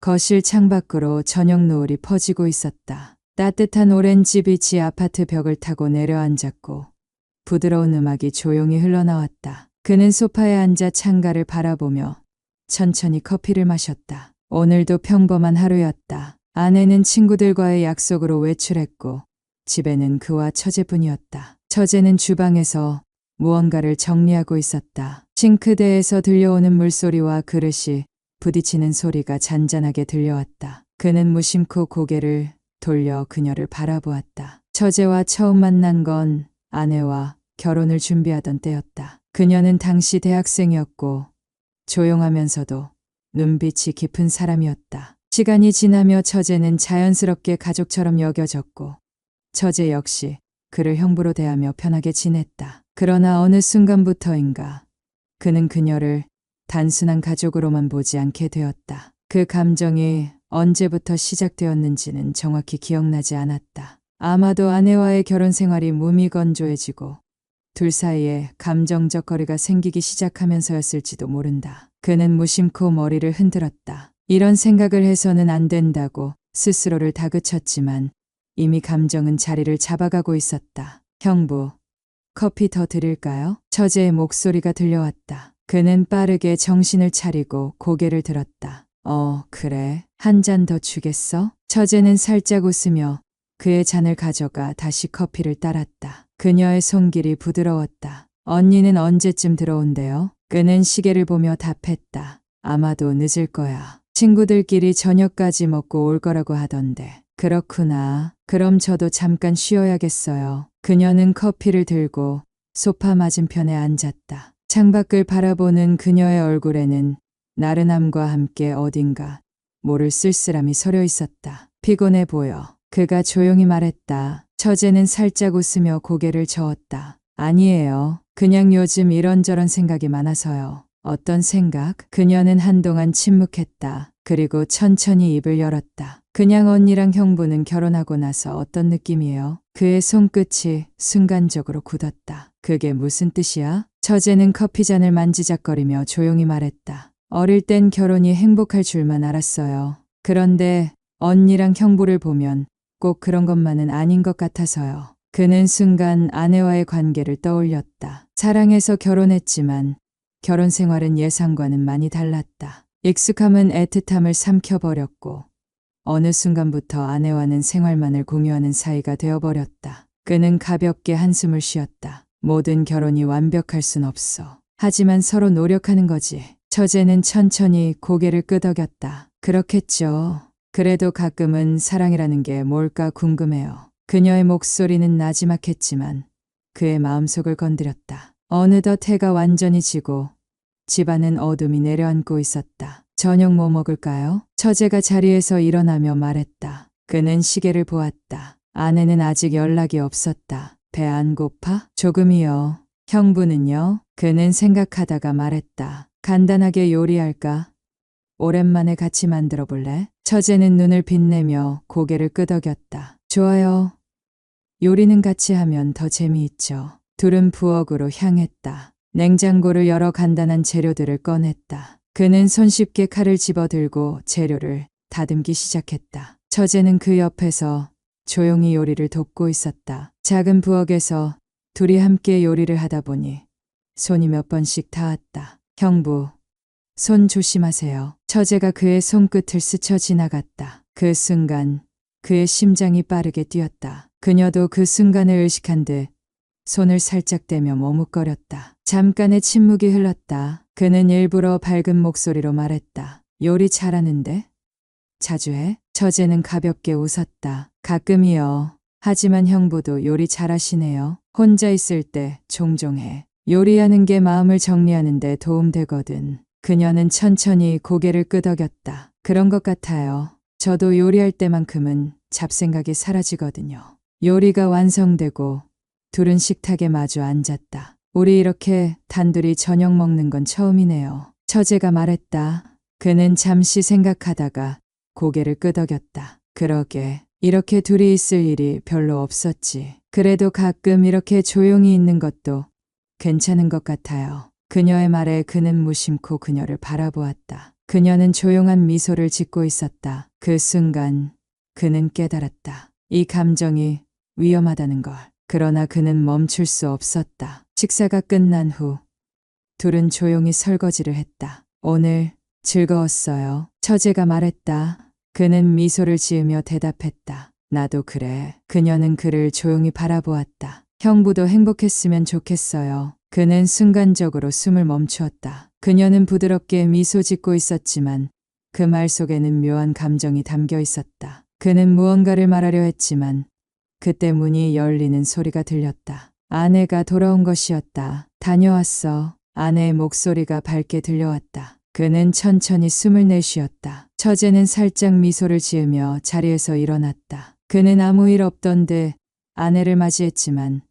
거실 창밖으로 저녁 노을이 퍼지고 있었다. 따뜻한 오렌지 빛이 아파트 벽을 타고 내려앉았고 부드러운 음악이 조용히 흘러나왔다. 그는 소파에 앉아 창가를 바라보며 천천히 커피를 마셨다. 오늘도 평범한 하루였다. 아내는 친구들과의 약속으로 외출했고 집에는 그와 처제뿐이었다. 처제는 주방에서 무언가를 정리하고 있었다. 싱크대에서 들려오는 물소리와 그릇이 부딪히는 소리가 잔잔하게 들려왔다. 그는 무심코 고개를 돌려 그녀를 바라보았다. 처제와 처음 만난 건 아내와 결혼을 준비하던 때였다. 그녀는 당시 대학생이었고 조용하면서도 눈빛이 깊은 사람이었다. 시간이 지나며 처제는 자연스럽게 가족처럼 여겨졌고 처제 역시 그를 형부로 대하며 편하게 지냈다. 그러나 어느 순간부터인가 그는 그녀를 단순한 가족으로만 보지 않게 되었다. 그 감정이 언제부터 시작되었는지는 정확히 기억나지 않았다. 아마도 아내와의 결혼 생활이 무미건조해지고 둘 사이에 감정적 거리가 생기기 시작하면서였을지도 모른다. 그는 무심코 머리를 흔들었다. 이런 생각을 해서는 안 된다고 스스로를 다그쳤지만 이미 감정은 자리를 잡아가고 있었다. 형부, 커피 더 드릴까요? 처제의 목소리가 들려왔다. 그는 빠르게 정신을 차리고 고개를 들었다. 그래. 한 잔 더 주겠어? 처제는 살짝 웃으며 그의 잔을 가져가 다시 커피를 따랐다. 그녀의 손길이 부드러웠다. 언니는 언제쯤 들어온대요? 그는 시계를 보며 답했다. 아마도 늦을 거야. 친구들끼리 저녁까지 먹고 올 거라고 하던데. 그렇구나. 그럼 저도 잠깐 쉬어야겠어요. 그녀는 커피를 들고 소파 맞은편에 앉았다. 창밖을 바라보는 그녀의 얼굴에는 나른함과 함께 어딘가 모를 쓸쓸함이 서려 있었다. 피곤해 보여. 그가 조용히 말했다. 처제는 살짝 웃으며 고개를 저었다. 아니에요. 그냥 요즘 이런저런 생각이 많아서요. 어떤 생각? 그녀는 한동안 침묵했다. 그리고 천천히 입을 열었다. 그냥 언니랑 형부는 결혼하고 나서 어떤 느낌이에요? 그의 손끝이 순간적으로 굳었다. 그게 무슨 뜻이야? 처제는 커피잔을 만지작거리며 조용히 말했다. 어릴 땐 결혼이 행복할 줄만 알았어요. 그런데 언니랑 형부를 보면 꼭 그런 것만은 아닌 것 같아서요. 그는 순간 아내와의 관계를 떠올렸다. 사랑해서 결혼했지만 결혼 생활은 예상과는 많이 달랐다. 익숙함은 애틋함을 삼켜버렸고 어느 순간부터 아내와는 생활만을 공유하는 사이가 되어버렸다. 그는 가볍게 한숨을 쉬었다. 모든 결혼이 완벽할 순 없어. 하지만 서로 노력하는 거지. 처제는 천천히 고개를 끄덕였다. 그렇겠죠. 그래도 가끔은 사랑이라는 게 뭘까 궁금해요. 그녀의 목소리는 나지막했지만 그의 마음속을 건드렸다. 어느덧 해가 완전히 지고 집안은 어둠이 내려앉고 있었다. 저녁 뭐 먹을까요? 처제가 자리에서 일어나며 말했다. 그는 시계를 보았다. 아내는 아직 연락이 없었다. 배 안 고파? 조금이요. 형부는요? 그는 생각하다가 말했다. 간단하게 요리할까? 오랜만에 같이 만들어 볼래? 처제는 눈을 빛내며 고개를 끄덕였다. 좋아요. 요리는 같이 하면 더 재미있죠. 둘은 부엌으로 향했다. 냉장고를 열어 간단한 재료들을 꺼냈다. 그는 손쉽게 칼을 집어들고 재료를 다듬기 시작했다. 처제는 그 옆에서 조용히 요리를 돕고 있었다. 작은 부엌에서 둘이 함께 요리를 하다 보니 손이 몇 번씩 닿았다. 형부, 손 조심하세요. 처제가 그의 손끝을 스쳐 지나갔다. 그 순간 그의 심장이 빠르게 뛰었다. 그녀도 그 순간을 의식한 듯 손을 살짝 떼며 머뭇거렸다. 잠깐의 침묵이 흘렀다. 그는 일부러 밝은 목소리로 말했다. 요리 잘하는데? 자주 해? 처제는 가볍게 웃었다. 가끔이요. 하지만 형부도 요리 잘하시네요. 혼자 있을 때 종종 해. 요리하는 게 마음을 정리하는 데 도움되거든. 그녀는 천천히 고개를 끄덕였다. 그런 것 같아요. 저도 요리할 때만큼은 잡생각이 사라지거든요. 요리가 완성되고 둘은 식탁에 마주 앉았다. 우리 이렇게 단둘이 저녁 먹는 건 처음이네요. 처제가 말했다. 그는 잠시 생각하다가 고개를 끄덕였다. 그러게, 이렇게 둘이 있을 일이 별로 없었지. 그래도 가끔 이렇게 조용히 있는 것도 괜찮은 것 같아요. 그녀의 말에 그는 무심코 그녀를 바라보았다. 그녀는 조용한 미소를 짓고 있었다. 그 순간 그는 깨달았다. 이 감정이 위험하다는 걸. 그러나 그는 멈출 수 없었다. 식사가 끝난 후 둘은 조용히 설거지를 했다. 오늘 즐거웠어요. 처제가 말했다. 그는 미소를 지으며 대답했다. 나도 그래. 그녀는 그를 조용히 바라보았다. 형부도 행복했으면 좋겠어요. 그는 순간적으로 숨을 멈추었다. 그녀는 부드럽게 미소 짓고 있었지만 그 말 속에는 묘한 감정이 담겨 있었다. 그는 무언가를 말하려 했지만 그때 문이 열리는 소리가 들렸다. 아내가 돌아온 것이었다. 다녀왔어. 아내의 목소리가 밝게 들려왔다. 그는 천천히 숨을 내쉬었다. 처제는 살짝 미소를 지으며 자리에서 일어났다. 그는 아무 일 없던 듯 아내를 맞이했지만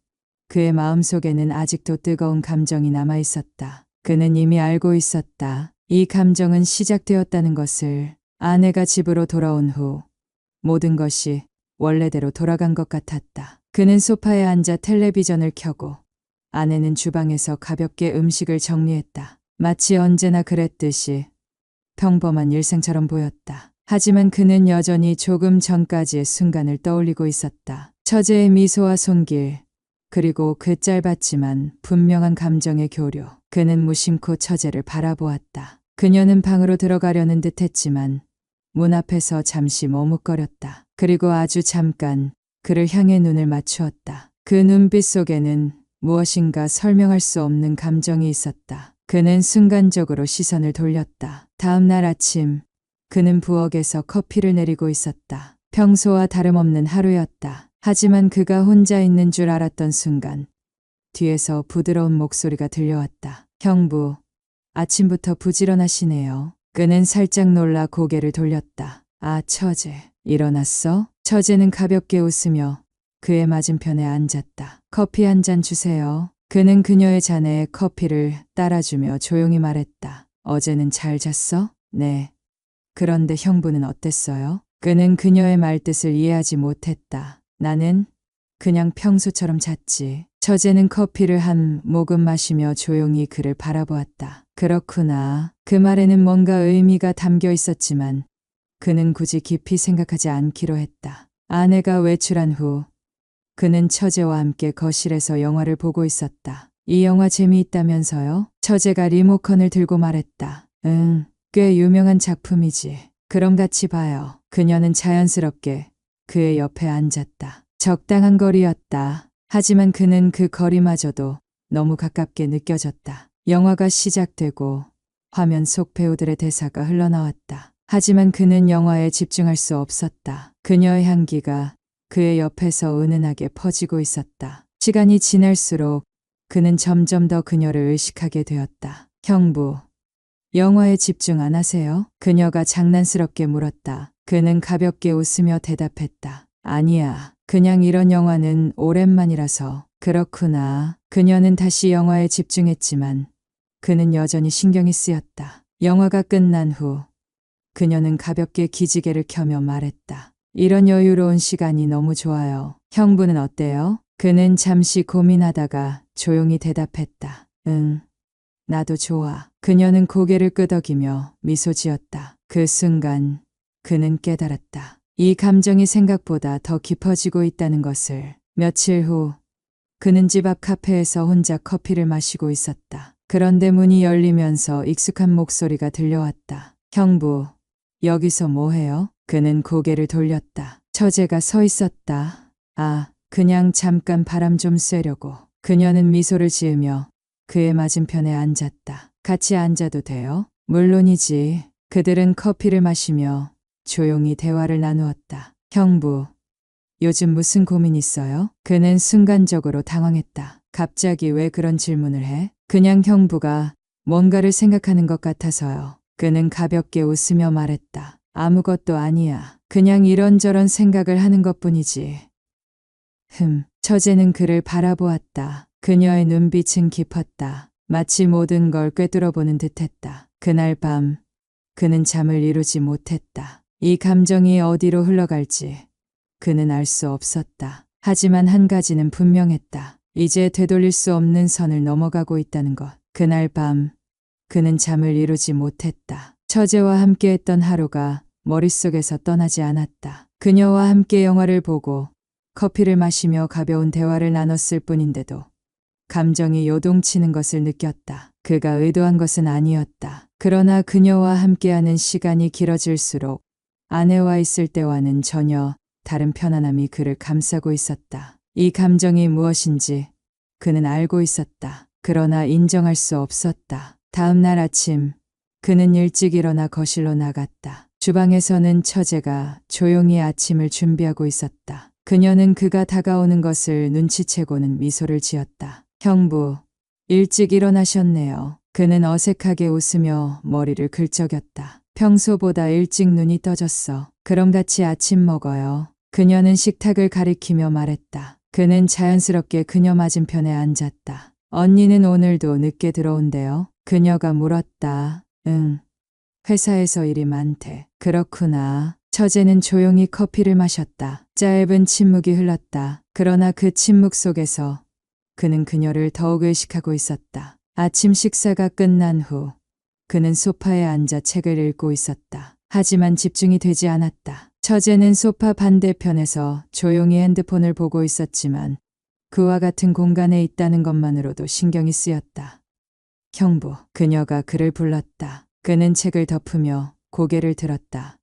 그의 마음속에는 아직도 뜨거운 감정이 남아 있었다. 그는 이미 알고 있었다. 이 감정은 시작되었다는 것을. 아내가 집으로 돌아온 후 모든 것이 원래대로 돌아간 것 같았다. 그는 소파에 앉아 텔레비전을 켜고 아내는 주방에서 가볍게 음식을 정리했다. 마치 언제나 그랬듯이 평범한 일생처럼 보였다. 하지만 그는 여전히 조금 전까지의 순간을 떠올리고 있었다. 처제의 미소와 손길, 그리고 그 짧았지만 분명한 감정의 교류. 그는 무심코 처제를 바라보았다. 그녀는 방으로 들어가려는 듯했지만 문 앞에서 잠시 머뭇거렸다. 그리고 아주 잠깐 그를 향해 눈을 맞추었다. 그 눈빛 속에는 무엇인가 설명할 수 없는 감정이 있었다. 그는 순간적으로 시선을 돌렸다. 다음 날 아침 그는 부엌에서 커피를 내리고 있었다. 평소와 다름없는 하루였다. 하지만 그가 혼자 있는 줄 알았던 순간 뒤에서 부드러운 목소리가 들려왔다. 형부, 아침부터 부지런하시네요. 그는 살짝 놀라 고개를 돌렸다. 아, 처제, 일어났어? 처제는 가볍게 웃으며 그의 맞은편에 앉았다. 커피 한 잔 주세요. 그는 그녀의 잔에 커피를 따라주며 조용히 말했다. 어제는 잘 잤어? 네. 그런데 형부는 어땠어요? 그는 그녀의 말뜻을 이해하지 못했다. 나는 그냥 평소처럼 잤지. 처제는 커피를 한 모금 마시며 조용히 그를 바라보았다. 그렇구나. 그 말에는 뭔가 의미가 담겨 있었지만 그는 굳이 깊이 생각하지 않기로 했다. 아내가 외출한 후 그는 처제와 함께 거실에서 영화를 보고 있었다. 이 영화 재미있다면서요? 처제가 리모컨을 들고 말했다. 응, 꽤 유명한 작품이지. 그럼 같이 봐요. 그녀는 자연스럽게 그의 옆에 앉았다. 적당한 거리였다. 하지만 그는 그 거리마저도 너무 가깝게 느껴졌다. 영화가 시작되고 화면 속 배우들의 대사가 흘러나왔다. 하지만 그는 영화에 집중할 수 없었다. 그녀의 향기가 그의 옆에서 은은하게 퍼지고 있었다. 시간이 지날수록 그는 점점 더 그녀를 의식하게 되었다. 형부, 영화에 집중 안 하세요? 그녀가 장난스럽게 물었다. 그는 가볍게 웃으며 대답했다. 아니야. 그냥 이런 영화는 오랜만이라서. 그렇구나. 그녀는 다시 영화에 집중했지만 그는 여전히 신경이 쓰였다. 영화가 끝난 후 그녀는 가볍게 기지개를 켜며 말했다. 이런 여유로운 시간이 너무 좋아요. 형부는 어때요? 그는 잠시 고민하다가 조용히 대답했다. 응, 나도 좋아. 그녀는 고개를 끄덕이며 미소 지었다. 그 순간 그는 깨달았다. 이 감정이 생각보다 더 깊어지고 있다는 것을. 며칠 후 그는 집 앞 카페에서 혼자 커피를 마시고 있었다. 그런데 문이 열리면서 익숙한 목소리가 들려왔다. 형부, 여기서 뭐해요? 그는 고개를 돌렸다. 처제가 서 있었다. 아, 그냥 잠깐 바람 좀 쐬려고. 그녀는 미소를 지으며 그의 맞은편에 앉았다. 같이 앉아도 돼요? 물론이지. 그들은 커피를 마시며 조용히 대화를 나누었다. 형부, 요즘 무슨 고민 있어요? 그는 순간적으로 당황했다. 갑자기 왜 그런 질문을 해? 그냥 형부가 뭔가를 생각하는 것 같아서요. 그는 가볍게 웃으며 말했다. 아무것도 아니야. 그냥 이런저런 생각을 하는 것뿐이지. 처제는 그를 바라보았다. 그녀의 눈빛은 깊었다. 마치 모든 걸 꿰뚫어보는 듯했다. 그날 밤 그는 잠을 이루지 못했다. 이 감정이 어디로 흘러갈지 그는 알 수 없었다. 하지만 한 가지는 분명했다. 이제 되돌릴 수 없는 선을 넘어가고 있다는 것. 그날 밤 그는 잠을 이루지 못했다. 처제와 함께했던 하루가 머릿속에서 떠나지 않았다. 그녀와 함께 영화를 보고 커피를 마시며 가벼운 대화를 나눴을 뿐인데도 감정이 요동치는 것을 느꼈다. 그가 의도한 것은 아니었다. 그러나 그녀와 함께하는 시간이 길어질수록 아내와 있을 때와는 전혀 다른 편안함이 그를 감싸고 있었다. 이 감정이 무엇인지 그는 알고 있었다. 그러나 인정할 수 없었다. 다음 날 아침 그는 일찍 일어나 거실로 나갔다. 주방에서는 처제가 조용히 아침을 준비하고 있었다. 그녀는 그가 다가오는 것을 눈치채고는 미소를 지었다. 형부, 일찍 일어나셨네요. 그는 어색하게 웃으며 머리를 긁적였다. 평소보다 일찍 눈이 떠졌어. 그럼 같이 아침 먹어요. 그녀는 식탁을 가리키며 말했다. 그는 자연스럽게 그녀 맞은편에 앉았다. 언니는 오늘도 늦게 들어온대요. 그녀가 물었다. 응. 회사에서 일이 많대. 그렇구나. 처제는 조용히 커피를 마셨다. 짧은 침묵이 흘렀다. 그러나 그 침묵 속에서 그는 그녀를 더욱 의식하고 있었다. 아침 식사가 끝난 후 그는 소파에 앉아 책을 읽고 있었다. 하지만 집중이 되지 않았다. 처제는 소파 반대편에서 조용히 핸드폰을 보고 있었지만 그와 같은 공간에 있다는 것만으로도 신경이 쓰였다. 형부, 그녀가 그를 불렀다. 그는 책을 덮으며 고개를 들었다.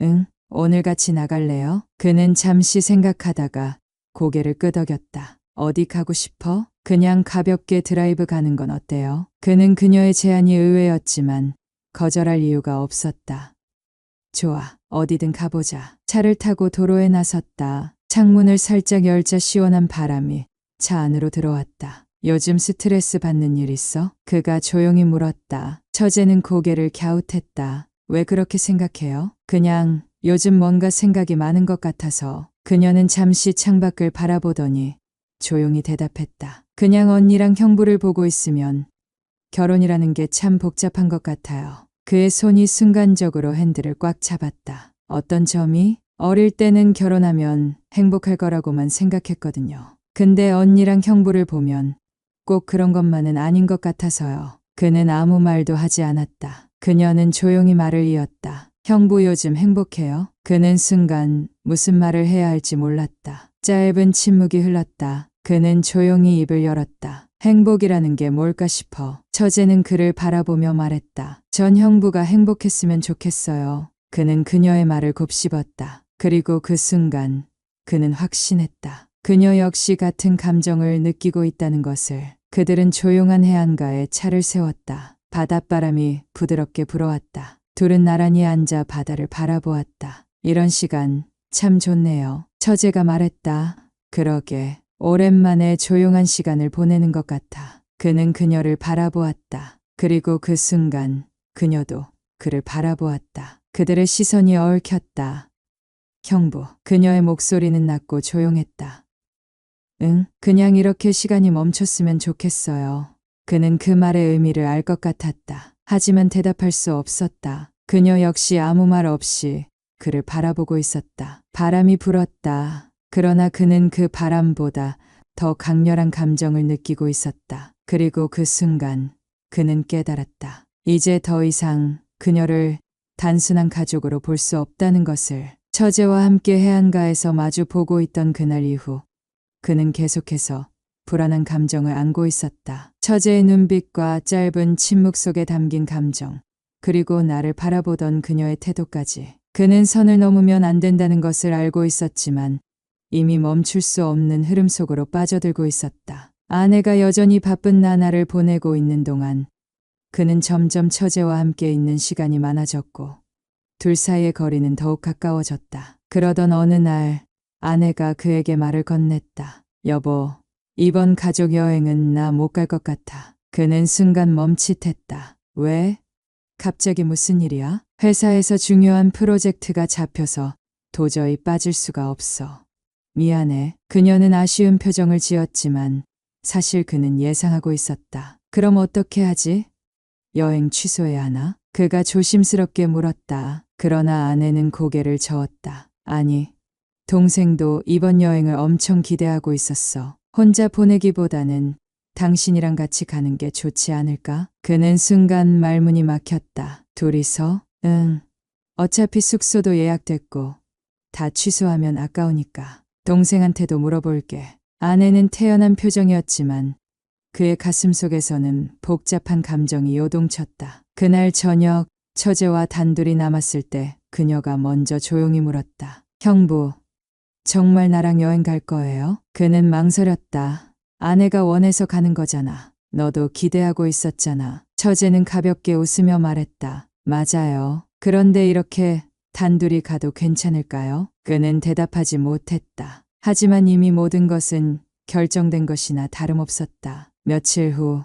응, 오늘 같이 나갈래요? 그는 잠시 생각하다가 고개를 끄덕였다. 어디 가고 싶어? 그냥 가볍게 드라이브 가는 건 어때요? 그는 그녀의 제안이 의외였지만 거절할 이유가 없었다. 좋아, 어디든 가보자. 차를 타고 도로에 나섰다. 창문을 살짝 열자 시원한 바람이 차 안으로 들어왔다. 요즘 스트레스 받는 일 있어? 그가 조용히 물었다. 처제는 고개를 갸웃했다. 왜 그렇게 생각해요? 그냥 요즘 뭔가 생각이 많은 것 같아서. 그녀는 잠시 창밖을 바라보더니 조용히 대답했다. 그냥 언니랑 형부를 보고 있으면 결혼이라는 게 참 복잡한 것 같아요. 그의 손이 순간적으로 핸들을 꽉 잡았다. 어떤 점이? 어릴 때는 결혼하면 행복할 거라고만 생각했거든요. 근데 언니랑 형부를 보면 꼭 그런 것만은 아닌 것 같아서요. 그는 아무 말도 하지 않았다. 그녀는 조용히 말을 이었다. 형부 요즘 행복해요? 그는 순간 무슨 말을 해야 할지 몰랐다. 짧은 침묵이 흘렀다. 그는 조용히 입을 열었다. 행복이라는 게 뭘까 싶어. 처제는 그를 바라보며 말했다. 전 형부가 행복했으면 좋겠어요. 그는 그녀의 말을 곱씹었다. 그리고 그 순간 그는 확신했다. 그녀 역시 같은 감정을 느끼고 있다는 것을. 그들은 조용한 해안가에 차를 세웠다. 바닷바람이 부드럽게 불어왔다. 둘은 나란히 앉아 바다를 바라보았다. 이런 시간 참 좋네요. 처제가 말했다. 그러게. 오랜만에 조용한 시간을 보내는 것 같아. 그는 그녀를 바라보았다. 그리고 그 순간 그녀도 그를 바라보았다. 그들의 시선이 얽혔다. 형부, 그녀의 목소리는 낮고 조용했다. 응, 그냥 이렇게 시간이 멈췄으면 좋겠어요. 그는 그 말의 의미를 알 것 같았다. 하지만 대답할 수 없었다. 그녀 역시 아무 말 없이 그를 바라보고 있었다. 바람이 불었다. 그러나 그는 그 바람보다 더 강렬한 감정을 느끼고 있었다. 그리고 그 순간 그는 깨달았다. 이제 더 이상 그녀를 단순한 가족으로 볼 수 없다는 것을. 처제와 함께 해안가에서 마주 보고 있던 그날 이후 그는 계속해서 불안한 감정을 안고 있었다. 처제의 눈빛과 짧은 침묵 속에 담긴 감정, 그리고 나를 바라보던 그녀의 태도까지. 그는 선을 넘으면 안 된다는 것을 알고 있었지만 이미 멈출 수 없는 흐름 속으로 빠져들고 있었다. 아내가 여전히 바쁜 나날을 보내고 있는 동안 그는 점점 처제와 함께 있는 시간이 많아졌고 둘 사이의 거리는 더욱 가까워졌다. 그러던 어느 날 아내가 그에게 말을 건넸다. 여보, 이번 가족 여행은 나 못 갈 것 같아. 그는 순간 멈칫했다. 왜? 갑자기 무슨 일이야? 회사에서 중요한 프로젝트가 잡혀서 도저히 빠질 수가 없어. 미안해. 그녀는 아쉬운 표정을 지었지만 사실 그는 예상하고 있었다. 그럼 어떻게 하지? 여행 취소해야 하나? 그가 조심스럽게 물었다. 그러나 아내는 고개를 저었다. 아니, 동생도 이번 여행을 엄청 기대하고 있었어. 혼자 보내기보다는 당신이랑 같이 가는 게 좋지 않을까? 그는 순간 말문이 막혔다. 둘이서? 응. 어차피 숙소도 예약됐고 다 취소하면 아까우니까. 동생한테도 물어볼게. 아내는 태연한 표정이었지만 그의 가슴 속에서는 복잡한 감정이 요동쳤다. 그날 저녁 처제와 단둘이 남았을 때 그녀가 먼저 조용히 물었다. 형부, 정말 나랑 여행 갈 거예요? 그는 망설였다. 아내가 원해서 가는 거잖아. 너도 기대하고 있었잖아. 처제는 가볍게 웃으며 말했다. 맞아요. 그런데 이렇게 단둘이 가도 괜찮을까요? 그는 대답하지 못했다. 하지만 이미 모든 것은 결정된 것이나 다름없었다. 며칠 후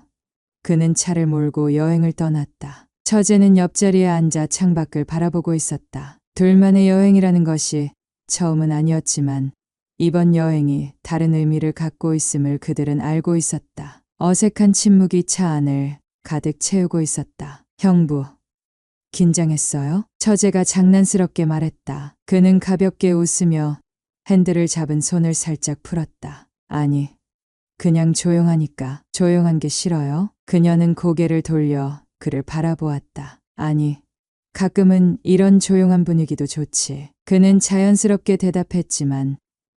그는 차를 몰고 여행을 떠났다. 처제는 옆자리에 앉아 창밖을 바라보고 있었다. 둘만의 여행이라는 것이 처음은 아니었지만 이번 여행이 다른 의미를 갖고 있음을 그들은 알고 있었다. 어색한 침묵이 차 안을 가득 채우고 있었다. 형부, 긴장했어요? 처제가 장난스럽게 말했다. 그는 가볍게 웃으며 핸들을 잡은 손을 살짝 풀었다. 아니, 그냥 조용하니까. 조용한 게 싫어요? 그녀는 고개를 돌려 그를 바라보았다. 아니, 가끔은 이런 조용한 분위기도 좋지. 그는 자연스럽게 대답했지만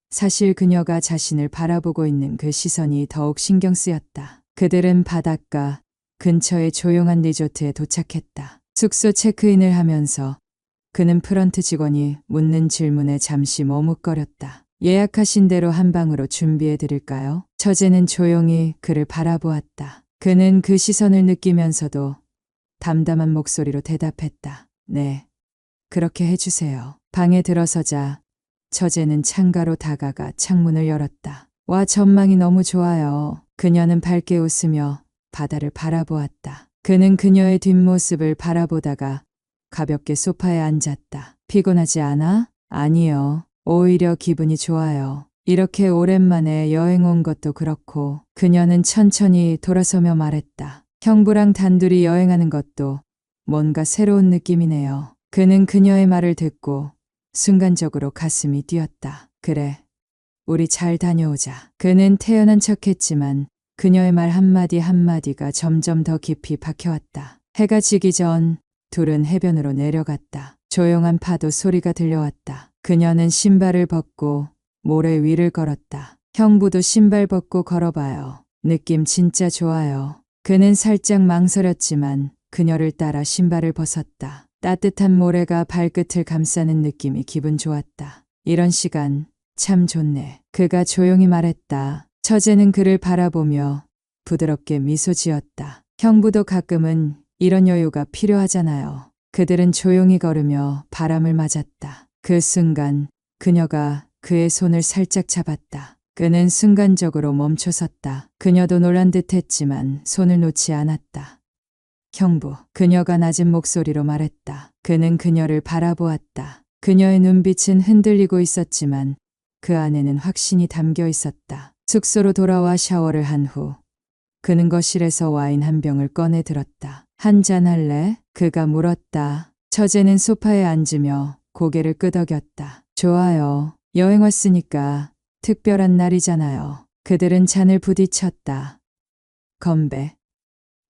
사실 그녀가 자신을 바라보고 있는 그 시선이 더욱 신경 쓰였다. 그들은 바닷가 근처의 조용한 리조트에 도착했다. 숙소 체크인을 하면서 그는 프런트 직원이 묻는 질문에 잠시 머뭇거렸다. 예약하신 대로 한 방으로 준비해 드릴까요? 처제는 조용히 그를 바라보았다. 그는 그 시선을 느끼면서도 담담한 목소리로 대답했다. 네, 그렇게 해주세요. 방에 들어서자 처제는 창가로 다가가 창문을 열었다. 와, 전망이 너무 좋아요. 그녀는 밝게 웃으며 바다를 바라보았다. 그는 그녀의 뒷모습을 바라보다가 가볍게 소파에 앉았다. 피곤하지 않아? 아니요. 오히려 기분이 좋아요. 이렇게 오랜만에 여행 온 것도 그렇고. 그녀는 천천히 돌아서며 말했다. 형부랑 단둘이 여행하는 것도 뭔가 새로운 느낌이네요. 그는 그녀의 말을 듣고 순간적으로 가슴이 뛰었다. 그래, 우리 잘 다녀오자. 그는 태연한 척했지만 그녀의 말 한마디 한마디가 점점 더 깊이 박혀왔다. 해가 지기 전 둘은 해변으로 내려갔다. 조용한 파도 소리가 들려왔다. 그녀는 신발을 벗고 모래 위를 걸었다. 형부도 신발 벗고 걸어봐요. 느낌 진짜 좋아요. 그는 살짝 망설였지만 그녀를 따라 신발을 벗었다. 따뜻한 모래가 발끝을 감싸는 느낌이 기분 좋았다. 이런 시간 참 좋네. 그가 조용히 말했다. 처제는 그를 바라보며 부드럽게 미소 지었다. 형부도 가끔은 이런 여유가 필요하잖아요. 그들은 조용히 걸으며 바람을 맞았다. 그 순간 그녀가 그의 손을 살짝 잡았다. 그는 순간적으로 멈춰섰다. 그녀도 놀란 듯 했지만 손을 놓지 않았다. 형부, 그녀가 낮은 목소리로 말했다. 그는 그녀를 바라보았다. 그녀의 눈빛은 흔들리고 있었지만 그 안에는 확신이 담겨 있었다. 숙소로 돌아와 샤워를 한 후 그는 거실에서 와인 한 병을 꺼내 들었다. 한잔 할래? 그가 물었다. 처제는 소파에 앉으며 고개를 끄덕였다. 좋아요. 여행 왔으니까 특별한 날이잖아요. 그들은 잔을 부딪혔다. 건배,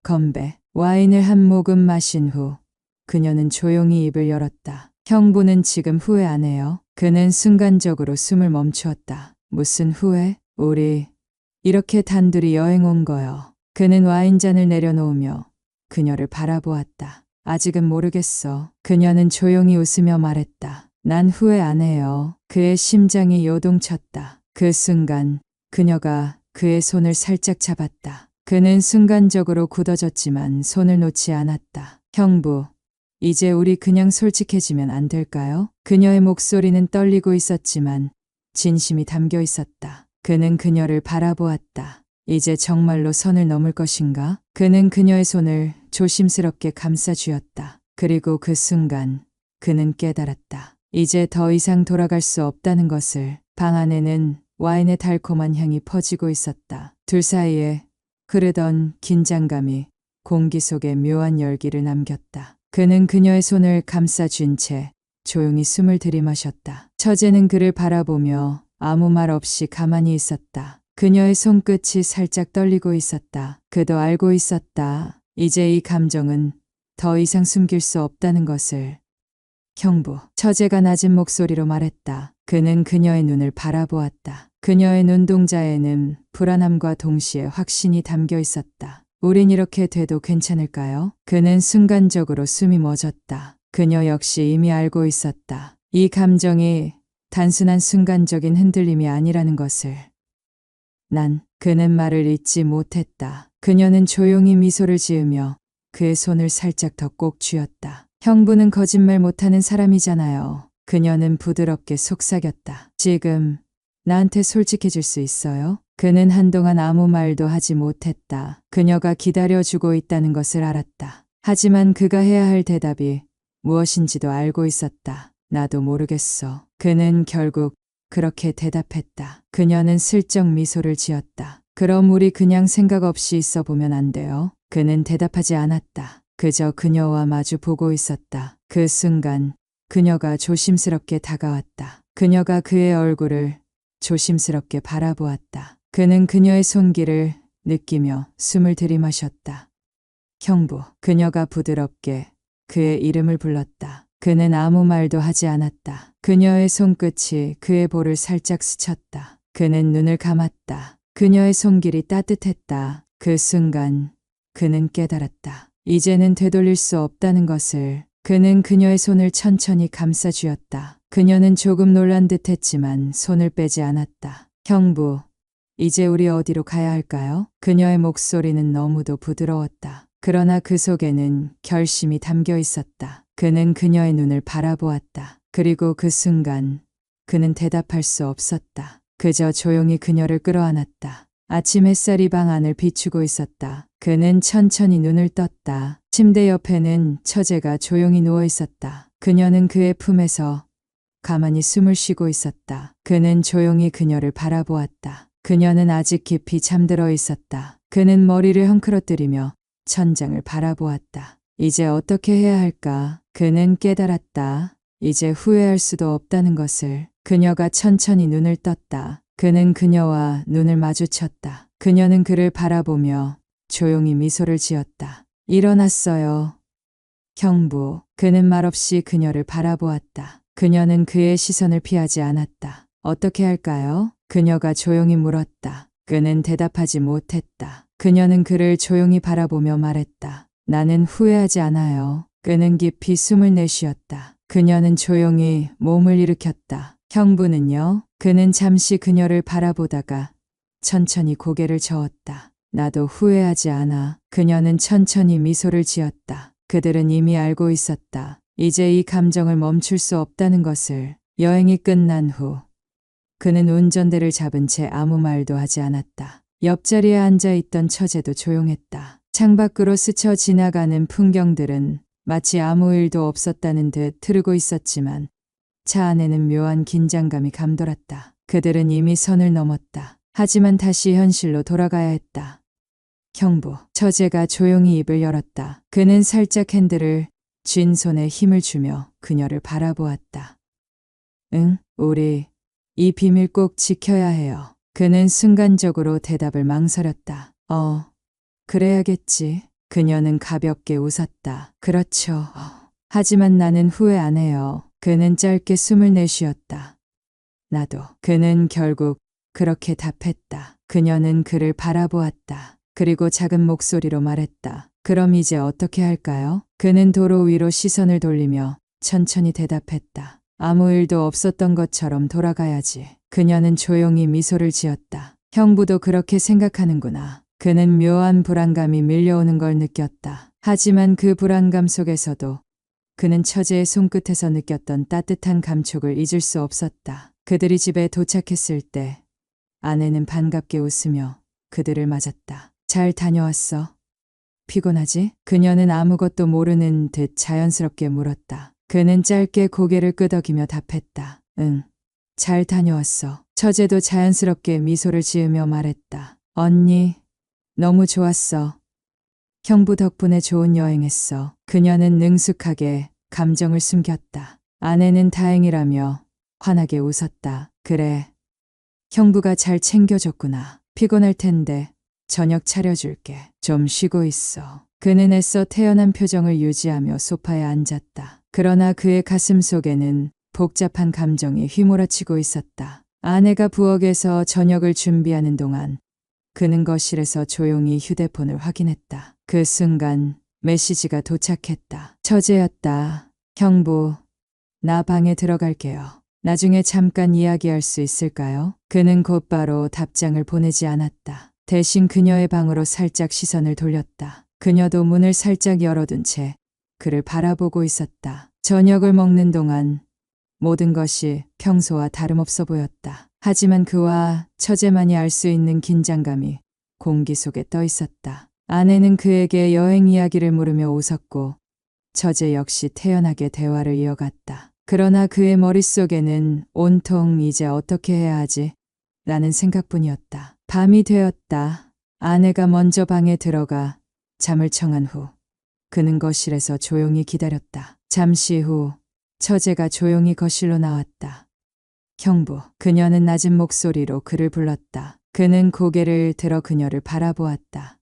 건배. 와인을 한 모금 마신 후 그녀는 조용히 입을 열었다. 형부는 지금 후회 안 해요? 그는 순간적으로 숨을 멈추었다. 무슨 후회? 우리 이렇게 단둘이 여행 온 거요. 그는 와인잔을 내려놓으며 그녀를 바라보았다. 아직은 모르겠어. 그녀는 조용히 웃으며 말했다. 난 후회 안 해요. 그의 심장이 요동쳤다. 그 순간 그녀가 그의 손을 살짝 잡았다. 그는 순간적으로 굳어졌지만 손을 놓지 않았다. 형부, 이제 우리 그냥 솔직해지면 안 될까요? 그녀의 목소리는 떨리고 있었지만 진심이 담겨 있었다. 그는 그녀를 바라보았다. 이제 정말로 선을 넘을 것인가? 그는 그녀의 손을 조심스럽게 감싸쥐었다. 그리고 그 순간 그는 깨달았다. 이제 더 이상 돌아갈 수 없다는 것을. 방 안에는 와인의 달콤한 향이 퍼지고 있었다. 둘 사이에 흐르던 긴장감이 공기 속에 묘한 열기를 남겼다. 그는 그녀의 손을 감싸쥔 채 조용히 숨을 들이마셨다. 처제는 그를 바라보며 아무 말 없이 가만히 있었다. 그녀의 손끝이 살짝 떨리고 있었다. 그도 알고 있었다. 이제 이 감정은 더 이상 숨길 수 없다는 것을. 형부, 처제가 낮은 목소리로 말했다. 그는 그녀의 눈을 바라보았다. 그녀의 눈동자에는 불안함과 동시에 확신이 담겨 있었다. 우린 이렇게 돼도 괜찮을까요? 그는 순간적으로 숨이 멎었다. 그녀 역시 이미 알고 있었다. 이 감정이 단순한 순간적인 흔들림이 아니라는 것을. 그는 말을 잇지 못했다. 그녀는 조용히 미소를 지으며 그의 손을 살짝 더 꼭 쥐었다. 형부는 거짓말 못하는 사람이잖아요. 그녀는 부드럽게 속삭였다. 지금 나한테 솔직해질 수 있어요? 그는 한동안 아무 말도 하지 못했다. 그녀가 기다려주고 있다는 것을 알았다. 하지만 그가 해야 할 대답이 무엇인지도 알고 있었다. 나도 모르겠어. 그는 결국 그렇게 대답했다. 그녀는 슬쩍 미소를 지었다. 그럼 우리 그냥 생각 없이 있어 보면 안 돼요? 그는 대답하지 않았다. 그저 그녀와 마주 보고 있었다. 그 순간 그녀가 조심스럽게 다가왔다. 그녀가 그의 얼굴을 조심스럽게 바라보았다. 그는 그녀의 손길을 느끼며 숨을 들이마셨다. 형부, 그녀가 부드럽게 그의 이름을 불렀다. 그는 아무 말도 하지 않았다. 그녀의 손끝이 그의 볼을 살짝 스쳤다. 그는 눈을 감았다. 그녀의 손길이 따뜻했다. 그 순간 그는 깨달았다. 이제는 되돌릴 수 없다는 것을. 그는 그녀의 손을 천천히 감싸쥐었다. 그녀는 조금 놀란 듯했지만 손을 빼지 않았다. 형부, 이제 우리 어디로 가야 할까요? 그녀의 목소리는 너무도 부드러웠다. 그러나 그 속에는 결심이 담겨 있었다. 그는 그녀의 눈을 바라보았다. 그리고 그 순간 그는 대답할 수 없었다. 그저 조용히 그녀를 끌어안았다. 아침 햇살이 방 안을 비추고 있었다. 그는 천천히 눈을 떴다. 침대 옆에는 처제가 조용히 누워 있었다. 그녀는 그의 품에서 가만히 숨을 쉬고 있었다. 그는 조용히 그녀를 바라보았다. 그녀는 아직 깊이 잠들어 있었다. 그는 머리를 헝클어뜨리며 천장을 바라보았다. 이제 어떻게 해야 할까? 그는 깨달았다. 이제 후회할 수도 없다는 것을. 그녀가 천천히 눈을 떴다. 그는 그녀와 눈을 마주쳤다. 그녀는 그를 바라보며 조용히 미소를 지었다. 일어났어요. 형부. 그는 말없이 그녀를 바라보았다. 그녀는 그의 시선을 피하지 않았다. 어떻게 할까요? 그녀가 조용히 물었다. 그는 대답하지 못했다. 그녀는 그를 조용히 바라보며 말했다. 나는 후회하지 않아요. 그는 깊이 숨을 내쉬었다. 그녀는 조용히 몸을 일으켰다. 형부는요? 그는 잠시 그녀를 바라보다가 천천히 고개를 저었다. 나도 후회하지 않아. 그녀는 천천히 미소를 지었다. 그들은 이미 알고 있었다. 이제 이 감정을 멈출 수 없다는 것을. 여행이 끝난 후 그는 운전대를 잡은 채 아무 말도 하지 않았다. 옆자리에 앉아있던 처제도 조용했다. 창밖으로 스쳐 지나가는 풍경들은 마치 아무 일도 없었다는 듯 흐르고 있었지만 차 안에는 묘한 긴장감이 감돌았다. 그들은 이미 선을 넘었다. 하지만 다시 현실로 돌아가야 했다. 형부, 처제가 조용히 입을 열었다. 그는 살짝 핸들을 쥔 손에 힘을 주며 그녀를 바라보았다. 응, 우리 이 비밀 꼭 지켜야 해요. 그는 순간적으로 대답을 망설였다. 그래야겠지. 그녀는 가볍게 웃었다. 그렇죠. 하지만 나는 후회 안 해요. 그는 짧게 숨을 내쉬었다. 나도. 그는 결국 그렇게 답했다. 그녀는 그를 바라보았다. 그리고 작은 목소리로 말했다. 그럼 이제 어떻게 할까요? 그는 도로 위로 시선을 돌리며 천천히 대답했다. 아무 일도 없었던 것처럼 돌아가야지. 그녀는 조용히 미소를 지었다. 형부도 그렇게 생각하는구나. 그는 묘한 불안감이 밀려오는 걸 느꼈다. 하지만 그 불안감 속에서도 그는 처제의 손끝에서 느꼈던 따뜻한 감촉을 잊을 수 없었다. 그들이 집에 도착했을 때 아내는 반갑게 웃으며 그들을 맞았다. 잘 다녀왔어? 피곤하지? 그녀는 아무것도 모르는 듯 자연스럽게 물었다. 그는 짧게 고개를 끄덕이며 답했다. 응, 잘 다녀왔어. 처제도 자연스럽게 미소를 지으며 말했다. 언니, 너무 좋았어. 형부 덕분에 좋은 여행했어. 그녀는 능숙하게 감정을 숨겼다. 아내는 다행이라며 환하게 웃었다. 그래, 형부가 잘 챙겨줬구나. 피곤할 텐데 저녁 차려줄게. 좀 쉬고 있어. 그는 애써 태연한 표정을 유지하며 소파에 앉았다. 그러나 그의 가슴 속에는 복잡한 감정이 휘몰아치고 있었다. 아내가 부엌에서 저녁을 준비하는 동안 그는 거실에서 조용히 휴대폰을 확인했다. 그 순간 메시지가 도착했다. 처제였다. 형부, 나 방에 들어갈게요. 나중에 잠깐 이야기할 수 있을까요? 그는 곧바로 답장을 보내지 않았다. 대신 그녀의 방으로 살짝 시선을 돌렸다. 그녀도 문을 살짝 열어둔 채 그를 바라보고 있었다. 저녁을 먹는 동안 모든 것이 평소와 다름없어 보였다. 하지만 그와 처제만이 알 수 있는 긴장감이 공기 속에 떠 있었다. 아내는 그에게 여행 이야기를 물으며 웃었고 처제 역시 태연하게 대화를 이어갔다. 그러나 그의 머릿속에는 온통 이제 어떻게 해야 하지? 라는 생각뿐이었다. 밤이 되었다. 아내가 먼저 방에 들어가 잠을 청한 후 그는 거실에서 조용히 기다렸다. 잠시 후 처제가 조용히 거실로 나왔다. 형부, 그녀는 낮은 목소리로 그를 불렀다. 그는 고개를 들어 그녀를 바라보았다.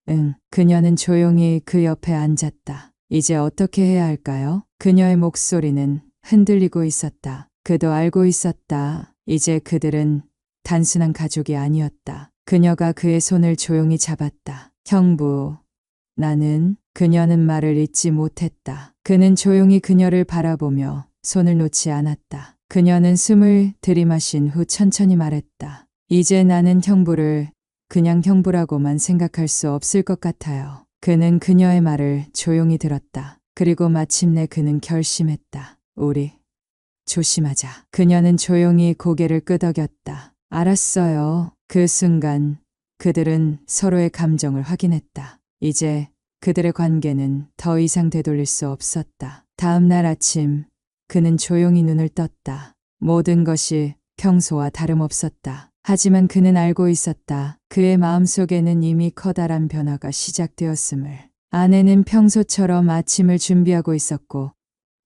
응, 그녀는 조용히 그 옆에 앉았다. 이제 어떻게 해야 할까요? 그녀의 목소리는 흔들리고 있었다. 그도 알고 있었다. 이제 그들은 단순한 가족이 아니었다. 그녀가 그의 손을 조용히 잡았다. 형부, 나는 그녀는 말을 잇지 못했다. 그는 조용히 그녀를 바라보며 손을 놓지 않았다. 그녀는 숨을 들이마신 후 천천히 말했다. 이제 나는 형부를 그냥 형부라고만 생각할 수 없을 것 같아요. 그는 그녀의 말을 조용히 들었다. 그리고 마침내 그는 결심했다. 우리 조심하자. 그녀는 조용히 고개를 끄덕였다. 알았어요. 그 순간 그들은 서로의 감정을 확인했다. 이제 그들의 관계는 더 이상 되돌릴 수 없었다. 다음 날 아침 그는 조용히 눈을 떴다. 모든 것이 평소와 다름없었다. 하지만 그는 알고 있었다. 그의 마음속에는 이미 커다란 변화가 시작되었음을. 아내는 평소처럼 아침을 준비하고 있었고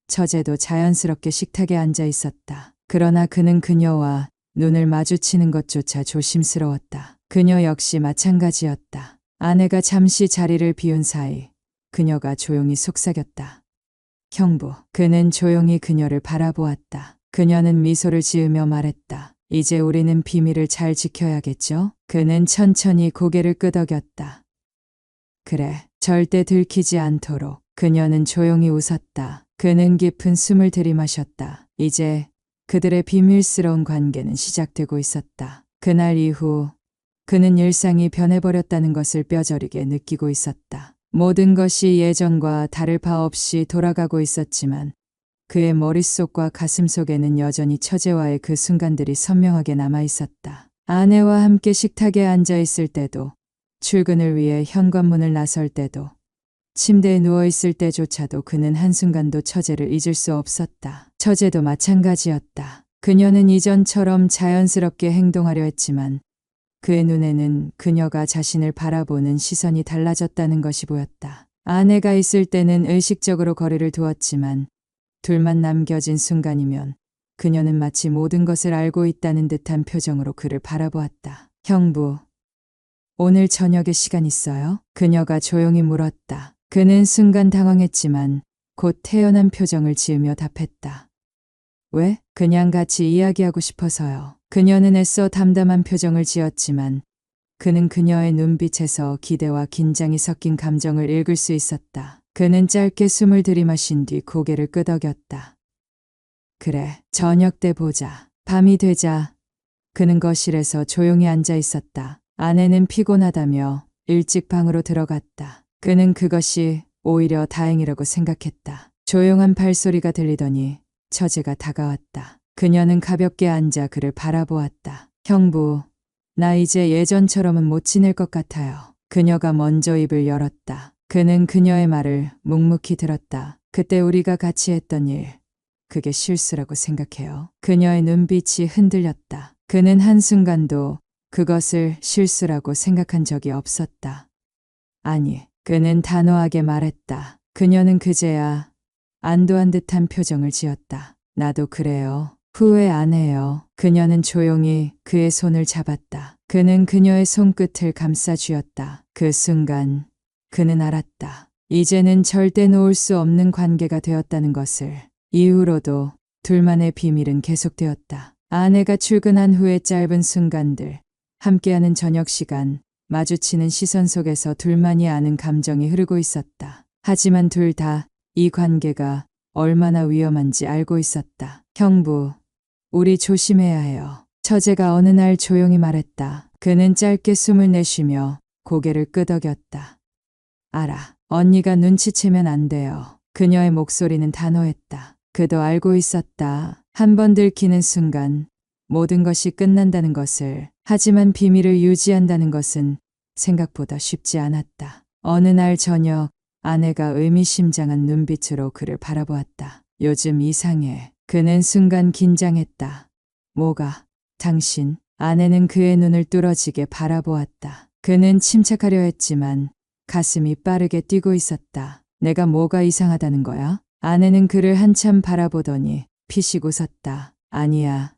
처제도 자연스럽게 식탁에 앉아 있었다. 그러나 그는 그녀와 눈을 마주치는 것조차 조심스러웠다. 그녀 역시 마찬가지였다. 아내가 잠시 자리를 비운 사이 그녀가 조용히 속삭였다. 형부. 그는 조용히 그녀를 바라보았다. 그녀는 미소를 지으며 말했다. 이제 우리는 비밀을 잘 지켜야겠죠? 그는 천천히 고개를 끄덕였다. 그래, 절대 들키지 않도록. 그녀는 조용히 웃었다. 그는 깊은 숨을 들이마셨다. 이제 그들의 비밀스러운 관계는 시작되고 있었다. 그날 이후 그는 일상이 변해버렸다는 것을 뼈저리게 느끼고 있었다. 모든 것이 예전과 다를 바 없이 돌아가고 있었지만 그의 머릿속과 가슴속에는 여전히 처제와의 그 순간들이 선명하게 남아 있었다. 아내와 함께 식탁에 앉아 있을 때도, 출근을 위해 현관문을 나설 때도, 침대에 누워 있을 때조차도 그는 한순간도 처제를 잊을 수 없었다. 처제도 마찬가지였다. 그녀는 이전처럼 자연스럽게 행동하려 했지만 그의 눈에는 그녀가 자신을 바라보는 시선이 달라졌다는 것이 보였다. 아내가 있을 때는 의식적으로 거리를 두었지만 둘만 남겨진 순간이면 그녀는 마치 모든 것을 알고 있다는 듯한 표정으로 그를 바라보았다. 형부, 오늘 저녁에 시간 있어요? 그녀가 조용히 물었다. 그는 순간 당황했지만 곧 태연한 표정을 지으며 답했다. 왜? 그냥 같이 이야기하고 싶어서요. 그녀는 애써 담담한 표정을 지었지만 그는 그녀의 눈빛에서 기대와 긴장이 섞인 감정을 읽을 수 있었다. 그는 짧게 숨을 들이마신 뒤 고개를 끄덕였다. 그래, 저녁 때 보자. 밤이 되자 그는 거실에서 조용히 앉아 있었다. 아내는 피곤하다며 일찍 방으로 들어갔다. 그는 그것이 오히려 다행이라고 생각했다. 조용한 발소리가 들리더니 처제가 다가왔다. 그녀는 가볍게 앉아 그를 바라보았다. 형부, 나 이제 예전처럼은 못 지낼 것 같아요. 그녀가 먼저 입을 열었다. 그는 그녀의 말을 묵묵히 들었다. 그때 우리가 같이 했던 일, 그게 실수라고 생각해요. 그녀의 눈빛이 흔들렸다. 그는 한순간도 그것을 실수라고 생각한 적이 없었다. 아니, 그는 단호하게 말했다. 그녀는 그제야 안도한 듯한 표정을 지었다. 나도 그래요. 후회 안 해요. 그녀는 조용히 그의 손을 잡았다. 그는 그녀의 손끝을 감싸 쥐었다. 그 순간 그는 알았다. 이제는 절대 놓을 수 없는 관계가 되었다는 것을. 이후로도 둘만의 비밀은 계속되었다. 아내가 출근한 후의 짧은 순간들, 함께하는 저녁 시간, 마주치는 시선 속에서 둘만이 아는 감정이 흐르고 있었다. 하지만 둘 다 이 관계가 얼마나 위험한지 알고 있었다. 형부, 우리 조심해야 해요. 처제가 어느 날 조용히 말했다. 그는 짧게 숨을 내쉬며 고개를 끄덕였다. 알아. 언니가 눈치채면 안 돼요. 그녀의 목소리는 단호했다. 그도 알고 있었다. 한 번 들키는 순간 모든 것이 끝난다는 것을. 하지만 비밀을 유지한다는 것은 생각보다 쉽지 않았다. 어느 날 저녁 아내가 의미심장한 눈빛으로 그를 바라보았다. 요즘 이상해. 그는 순간 긴장했다. 뭐가? 당신? 아내는 그의 눈을 뚫어지게 바라보았다. 그는 침착하려 했지만 가슴이 빠르게 뛰고 있었다. 내가 뭐가 이상하다는 거야? 아내는 그를 한참 바라보더니 피식 웃었다. 아니야.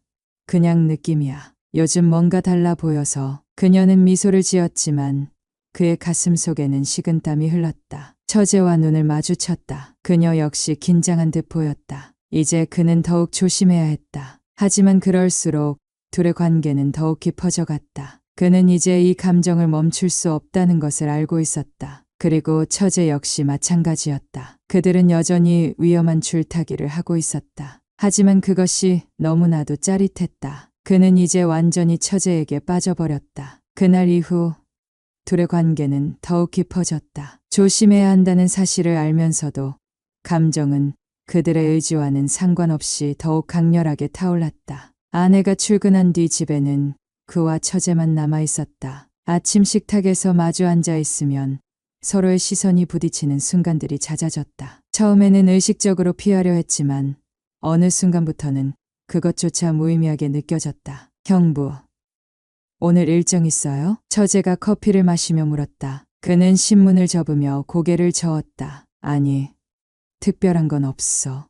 그냥 느낌이야. 요즘 뭔가 달라 보여서. 그녀는 미소를 지었지만 그의 가슴 속에는 식은땀이 흘렀다. 처제와 눈을 마주쳤다. 그녀 역시 긴장한 듯 보였다. 이제 그는 더욱 조심해야 했다. 하지만 그럴수록 둘의 관계는 더욱 깊어져갔다. 그는 이제 이 감정을 멈출 수 없다는 것을 알고 있었다. 그리고 처제 역시 마찬가지였다. 그들은 여전히 위험한 줄타기를 하고 있었다. 하지만 그것이 너무나도 짜릿했다. 그는 이제 완전히 처제에게 빠져버렸다. 그날 이후 둘의 관계는 더욱 깊어졌다. 조심해야 한다는 사실을 알면서도 감정은 그들의 의지와는 상관없이 더욱 강렬하게 타올랐다. 아내가 출근한 뒤 집에는 그와 처제만 남아 있었다. 아침 식탁에서 마주 앉아 있으면 서로의 시선이 부딪히는 순간들이 잦아졌다. 처음에는 의식적으로 피하려 했지만 어느 순간부터는 그것조차 무의미하게 느껴졌다. 형부, 오늘 일정 있어요? 처제가 커피를 마시며 물었다. 그는 신문을 접으며 고개를 저었다. 아니, 특별한 건 없어.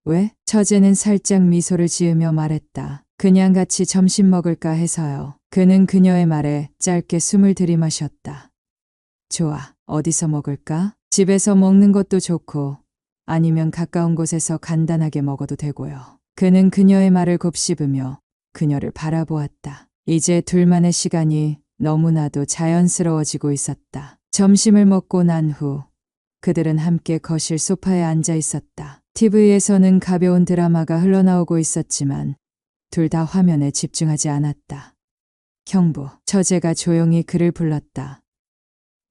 왜? 처제는 살짝 미소를 지으며 말했다. 그냥 같이 점심 먹을까 해서요. 그는 그녀의 말에 짧게 숨을 들이마셨다. 좋아. 어디서 먹을까? 집에서 먹는 것도 좋고 아니면 가까운 곳에서 간단하게 먹어도 되고요. 그는 그녀의 말을 곱씹으며 그녀를 바라보았다. 이제 둘만의 시간이 너무나도 자연스러워지고 있었다. 점심을 먹고 난 후 그들은 함께 거실 소파에 앉아 있었다. TV에서는 가벼운 드라마가 흘러나오고 있었지만 둘 다 화면에 집중하지 않았다. 형부, 처제가 조용히 그를 불렀다.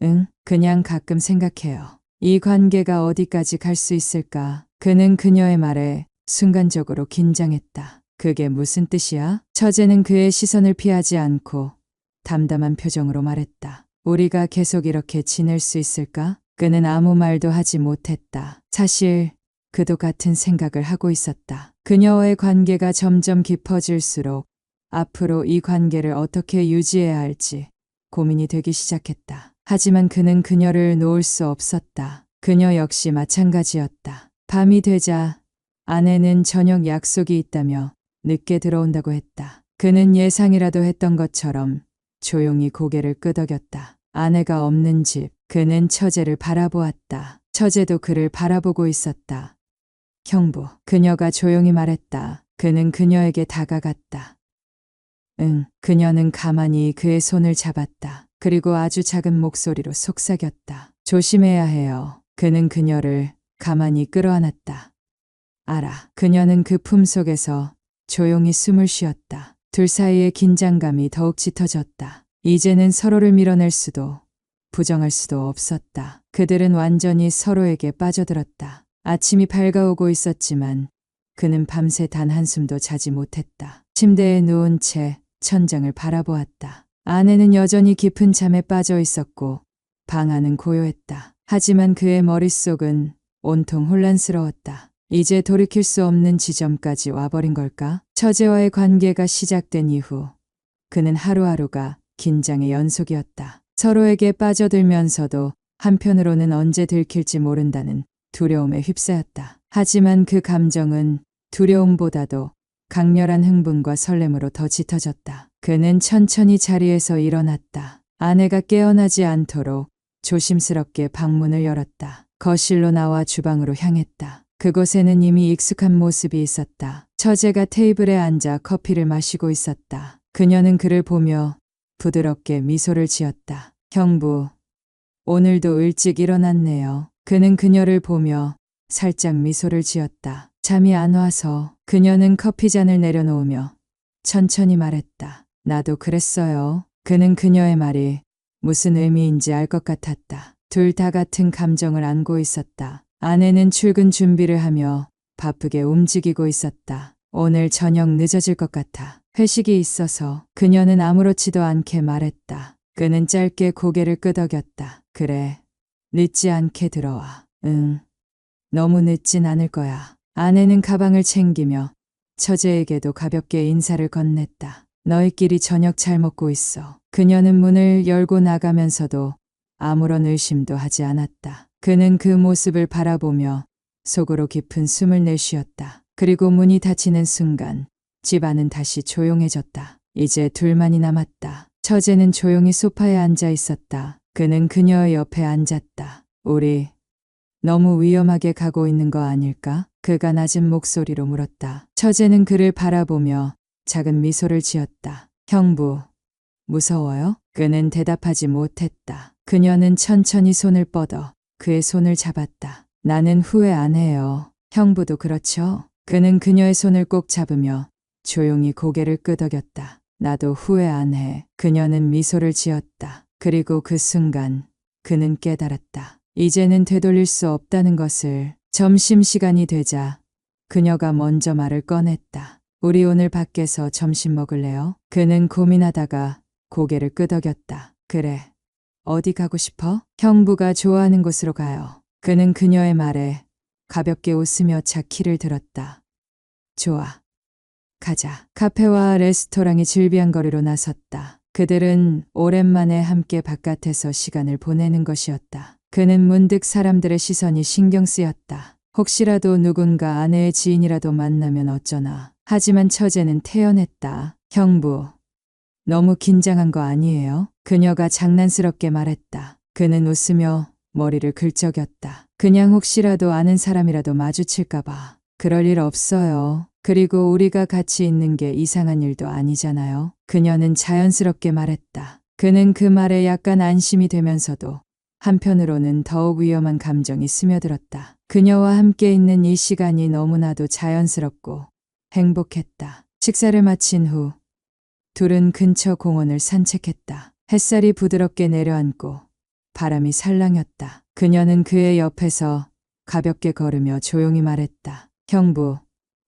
응, 그냥 가끔 생각해요. 이 관계가 어디까지 갈 수 있을까? 그는 그녀의 말에 순간적으로 긴장했다. 그게 무슨 뜻이야? 처제는 그의 시선을 피하지 않고 담담한 표정으로 말했다. 우리가 계속 이렇게 지낼 수 있을까? 그는 아무 말도 하지 못했다. 사실 그도 같은 생각을 하고 있었다. 그녀와의 관계가 점점 깊어질수록 앞으로 이 관계를 어떻게 유지해야 할지 고민이 되기 시작했다. 하지만 그는 그녀를 놓을 수 없었다. 그녀 역시 마찬가지였다. 밤이 되자 아내는 저녁 약속이 있다며 늦게 들어온다고 했다. 그는 예상이라도 했던 것처럼 조용히 고개를 끄덕였다. 아내가 없는 집, 그는 처제를 바라보았다. 처제도 그를 바라보고 있었다. 형부, 그녀가 조용히 말했다. 그는 그녀에게 다가갔다. 응, 그녀는 가만히 그의 손을 잡았다. 그리고 아주 작은 목소리로 속삭였다. 조심해야 해요. 그는 그녀를 가만히 끌어안았다. 알아. 그녀는 그 품속에서 조용히 숨을 쉬었다. 둘 사이의 긴장감이 더욱 짙어졌다. 이제는 서로를 밀어낼 수도 부정할 수도 없었다. 그들은 완전히 서로에게 빠져들었다. 아침이 밝아오고 있었지만 그는 밤새 단 한숨도 자지 못했다. 침대에 누운 채 천장을 바라보았다. 아내는 여전히 깊은 잠에 빠져 있었고 방 안은 고요했다. 하지만 그의 머릿속은 온통 혼란스러웠다. 이제 돌이킬 수 없는 지점까지 와버린 걸까? 처제와의 관계가 시작된 이후 그는 하루하루가 긴장의 연속이었다. 서로에게 빠져들면서도 한편으로는 언제 들킬지 모른다는 두려움에 휩싸였다. 하지만 그 감정은 두려움보다도 강렬한 흥분과 설렘으로 더 짙어졌다. 그는 천천히 자리에서 일어났다. 아내가 깨어나지 않도록 조심스럽게 방문을 열었다. 거실로 나와 주방으로 향했다. 그곳에는 이미 익숙한 모습이 있었다. 처제가 테이블에 앉아 커피를 마시고 있었다. 그녀는 그를 보며 부드럽게 미소를 지었다. 형부, 오늘도 일찍 일어났네요. 그는 그녀를 보며 살짝 미소를 지었다. 잠이 안 와서. 그녀는 커피잔을 내려놓으며 천천히 말했다. 나도 그랬어요. 그는 그녀의 말이 무슨 의미인지 알 것 같았다. 둘 다 같은 감정을 안고 있었다. 아내는 출근 준비를 하며 바쁘게 움직이고 있었다. 오늘 저녁 늦어질 것 같아. 회식이 있어서. 그녀는 아무렇지도 않게 말했다. 그는 짧게 고개를 끄덕였다. 그래, 늦지 않게 들어와. 응, 너무 늦진 않을 거야. 아내는 가방을 챙기며 처제에게도 가볍게 인사를 건넸다. 너희끼리 저녁 잘 먹고 있어. 그녀는 문을 열고 나가면서도 아무런 의심도 하지 않았다. 그는 그 모습을 바라보며 속으로 깊은 숨을 내쉬었다. 그리고 문이 닫히는 순간 집안은 다시 조용해졌다. 이제 둘만이 남았다. 처제는 조용히 소파에 앉아 있었다. 그는 그녀의 옆에 앉았다. 우리 너무 위험하게 가고 있는 거 아닐까? 그가 낮은 목소리로 물었다. 처제는 그를 바라보며 작은 미소를 지었다. 형부, 무서워요? 그는 대답하지 못했다. 그녀는 천천히 손을 뻗어 그의 손을 잡았다. 나는 후회 안 해요. 형부도 그렇죠? 그는 그녀의 손을 꼭 잡으며 조용히 고개를 끄덕였다. 나도 후회 안 해. 그녀는 미소를 지었다. 그리고 그 순간 그는 깨달았다. 이제는 되돌릴 수 없다는 것을. 점심시간이 되자 그녀가 먼저 말을 꺼냈다. 우리 오늘 밖에서 점심 먹을래요? 그는 고민하다가 고개를 끄덕였다. 그래. 어디 가고 싶어? 형부가 좋아하는 곳으로 가요. 그는 그녀의 말에 가볍게 웃으며 차키를 들었다. 좋아. 가자. 카페와 레스토랑이 즐비한 거리로 나섰다. 그들은 오랜만에 함께 바깥에서 시간을 보내는 것이었다. 그는 문득 사람들의 시선이 신경 쓰였다. 혹시라도 누군가 아내의 지인이라도 만나면 어쩌나. 하지만 처제는 태연했다. 형부, 너무 긴장한 거 아니에요? 그녀가 장난스럽게 말했다. 그는 웃으며 머리를 긁적였다. 그냥 혹시라도 아는 사람이라도 마주칠까봐. 그럴 일 없어요. 그리고 우리가 같이 있는 게 이상한 일도 아니잖아요. 그녀는 자연스럽게 말했다. 그는 그 말에 약간 안심이 되면서도 한편으로는 더욱 위험한 감정이 스며들었다. 그녀와 함께 있는 이 시간이 너무나도 자연스럽고 행복했다. 식사를 마친 후 둘은 근처 공원을 산책했다. 햇살이 부드럽게 내려앉고 바람이 살랑였다. 그녀는 그의 옆에서 가볍게 걸으며 조용히 말했다. 형부,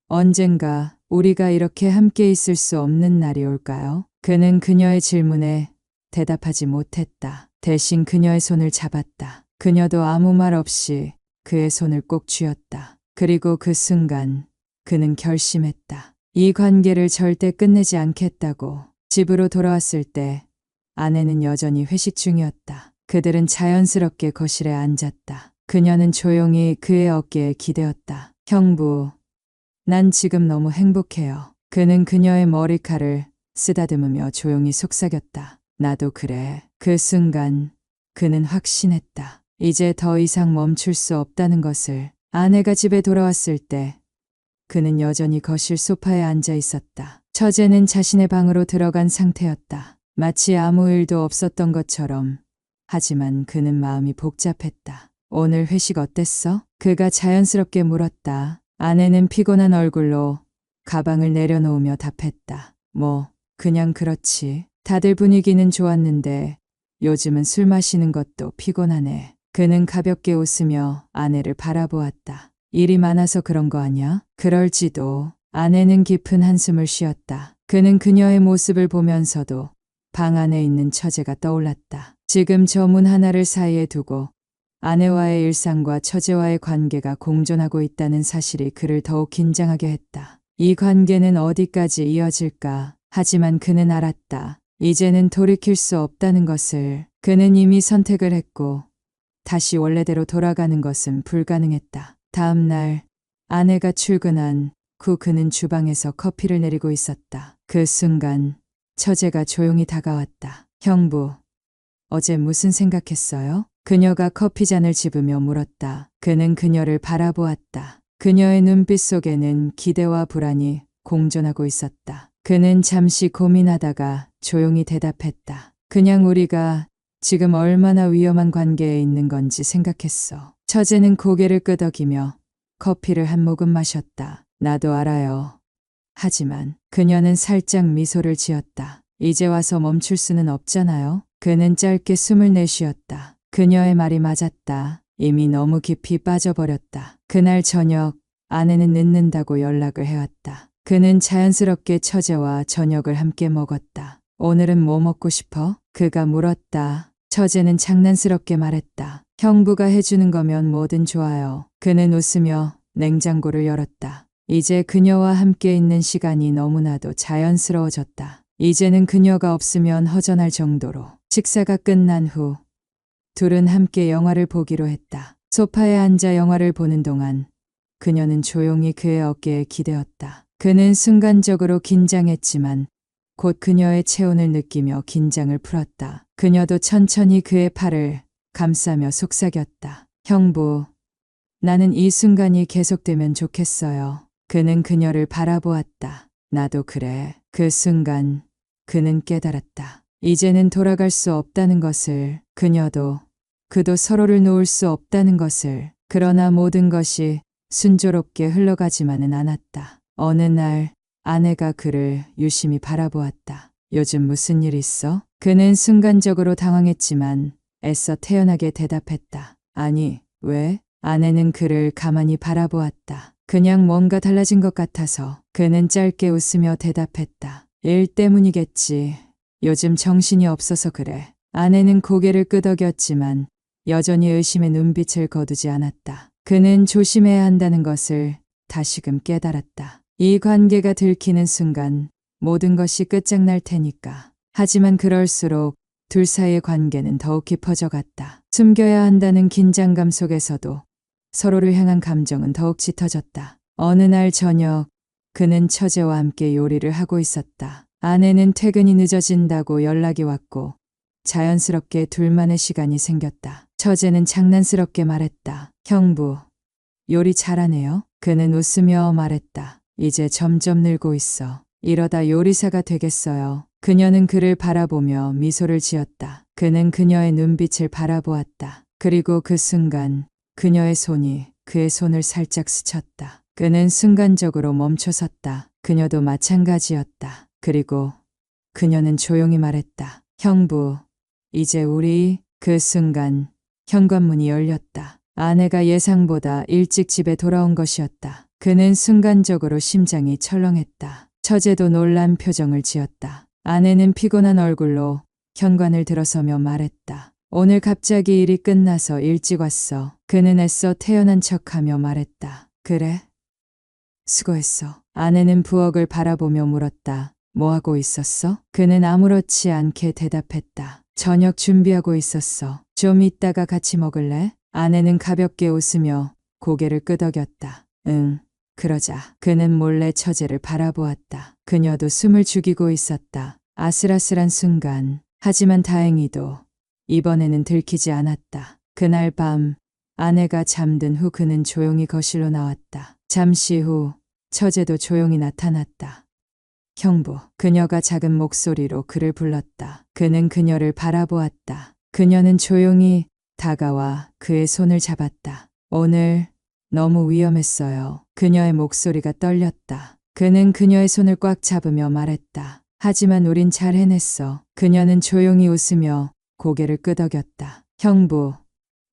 언젠가 우리가 이렇게 함께 있을 수 없는 날이 올까요? 그는 그녀의 질문에 대답하지 못했다. 대신 그녀의 손을 잡았다. 그녀도 아무 말 없이 그의 손을 꼭 쥐었다. 그리고 그 순간 그는 결심했다. 이 관계를 절대 끝내지 않겠다고. 집으로 돌아왔을 때 아내는 여전히 회식 중이었다. 그들은 자연스럽게 거실에 앉았다. 그녀는 조용히 그의 어깨에 기대었다. 형부, 난 지금 너무 행복해요. 그는 그녀의 머리칼을 쓰다듬으며 조용히 속삭였다. 나도 그래. 그 순간 그는 확신했다. 이제 더 이상 멈출 수 없다는 것을. 아내가 집에 돌아왔을 때 그는 여전히 거실 소파에 앉아 있었다. 처제는 자신의 방으로 들어간 상태였다. 마치 아무 일도 없었던 것처럼. 하지만 그는 마음이 복잡했다. 오늘 회식 어땠어? 그가 자연스럽게 물었다. 아내는 피곤한 얼굴로 가방을 내려놓으며 답했다. 그냥 그렇지. 다들 분위기는 좋았는데 요즘은 술 마시는 것도 피곤하네. 그는 가볍게 웃으며 아내를 바라보았다. 일이 많아서 그런 거 아냐? 그럴지도. 아내는 깊은 한숨을 쉬었다. 그는 그녀의 모습을 보면서도 방 안에 있는 처제가 떠올랐다. 지금 저 문 하나를 사이에 두고 아내와의 일상과 처제와의 관계가 공존하고 있다는 사실이 그를 더욱 긴장하게 했다. 이 관계는 어디까지 이어질까? 하지만 그는 알았다. 이제는 돌이킬 수 없다는 것을. 그는 이미 선택을 했고 다시 원래대로 돌아가는 것은 불가능했다. 다음 날 아내가 출근한 후 그는 주방에서 커피를 내리고 있었다. 그 순간 처제가 조용히 다가왔다. 형부, 어제 무슨 생각했어요? 그녀가 커피잔을 집으며 물었다. 그는 그녀를 바라보았다. 그녀의 눈빛 속에는 기대와 불안이 공존하고 있었다. 그는 잠시 고민하다가 조용히 대답했다. 그냥 우리가 지금 얼마나 위험한 관계에 있는 건지 생각했어. 처제는 고개를 끄덕이며 커피를 한 모금 마셨다. 나도 알아요. 하지만 그녀는 살짝 미소를 지었다. 이제 와서 멈출 수는 없잖아요. 그는 짧게 숨을 내쉬었다. 그녀의 말이 맞았다. 이미 너무 깊이 빠져버렸다. 그날 저녁 아내는 늦는다고 연락을 해왔다. 그는 자연스럽게 처제와 저녁을 함께 먹었다. 오늘은 뭐 먹고 싶어? 그가 물었다. 처제는 장난스럽게 말했다. 형부가 해주는 거면 뭐든 좋아요. 그는 웃으며 냉장고를 열었다. 이제 그녀와 함께 있는 시간이 너무나도 자연스러워졌다. 이제는 그녀가 없으면 허전할 정도로. 식사가 끝난 후 둘은 함께 영화를 보기로 했다. 소파에 앉아 영화를 보는 동안 그녀는 조용히 그의 어깨에 기대었다. 그는 순간적으로 긴장했지만 곧 그녀의 체온을 느끼며 긴장을 풀었다. 그녀도 천천히 그의 팔을 감싸며 속삭였다. 형부, 나는 이 순간이 계속되면 좋겠어요. 그는 그녀를 바라보았다. 나도 그래. 그 순간 그는 깨달았다. 이제는 돌아갈 수 없다는 것을. 그도 서로를 놓을 수 없다는 것을. 그러나 모든 것이 순조롭게 흘러가지만은 않았다. 어느 날 아내가 그를 유심히 바라보았다. 요즘 무슨 일 있어? 그는 순간적으로 당황했지만 애써 태연하게 대답했다. 아니, 왜? 아내는 그를 가만히 바라보았다. 그냥 뭔가 달라진 것 같아서. 그는 짧게 웃으며 대답했다. 일 때문이겠지. 요즘 정신이 없어서 그래. 아내는 고개를 끄덕였지만 여전히 의심의 눈빛을 거두지 않았다. 그는 조심해야 한다는 것을 다시금 깨달았다. 이 관계가 들키는 순간 모든 것이 끝장날 테니까. 하지만 그럴수록 둘 사이의 관계는 더욱 깊어져 갔다. 숨겨야 한다는 긴장감 속에서도 서로를 향한 감정은 더욱 짙어졌다. 어느 날 저녁 그는 처제와 함께 요리를 하고 있었다. 아내는 퇴근이 늦어진다고 연락이 왔고 자연스럽게 둘만의 시간이 생겼다. 처제는 장난스럽게 말했다. 형부, 요리 잘하네요. 그는 웃으며 말했다. 이제 점점 늘고 있어. 이러다 요리사가 되겠어요. 그녀는 그를 바라보며 미소를 지었다. 그는 그녀의 눈빛을 바라보았다. 그리고 그 순간 그녀의 손이 그의 손을 살짝 스쳤다. 그는 순간적으로 멈춰섰다. 그녀도 마찬가지였다. 그리고 그녀는 조용히 말했다. 형부, 이제 우리. 그 순간 현관문이 열렸다. 아내가 예상보다 일찍 집에 돌아온 것이었다. 그는 순간적으로 심장이 철렁했다. 처제도 놀란 표정을 지었다. 아내는 피곤한 얼굴로 현관을 들어서며 말했다. 오늘 갑자기 일이 끝나서 일찍 왔어. 그는 애써 태연한 척하며 말했다. 그래? 수고했어. 아내는 부엌을 바라보며 물었다. 뭐 하고 있었어? 그는 아무렇지 않게 대답했다. 저녁 준비하고 있었어. 좀 이따가 같이 먹을래? 아내는 가볍게 웃으며 고개를 끄덕였다. 응, 그러자. 그는 몰래 처제를 바라보았다. 그녀도 숨을 죽이고 있었다. 아슬아슬한 순간. 하지만 다행히도 이번에는 들키지 않았다. 그날 밤 아내가 잠든 후 그는 조용히 거실로 나왔다. 잠시 후 처제도 조용히 나타났다. 형부. 그녀가 작은 목소리로 그를 불렀다. 그는 그녀를 바라보았다. 그녀는 조용히 다가와 그의 손을 잡았다. 오늘 너무 위험했어요. 그녀의 목소리가 떨렸다. 그는 그녀의 손을 꽉 잡으며 말했다. 하지만 우린 잘 해냈어. 그녀는 조용히 웃으며 고개를 끄덕였다. 형부,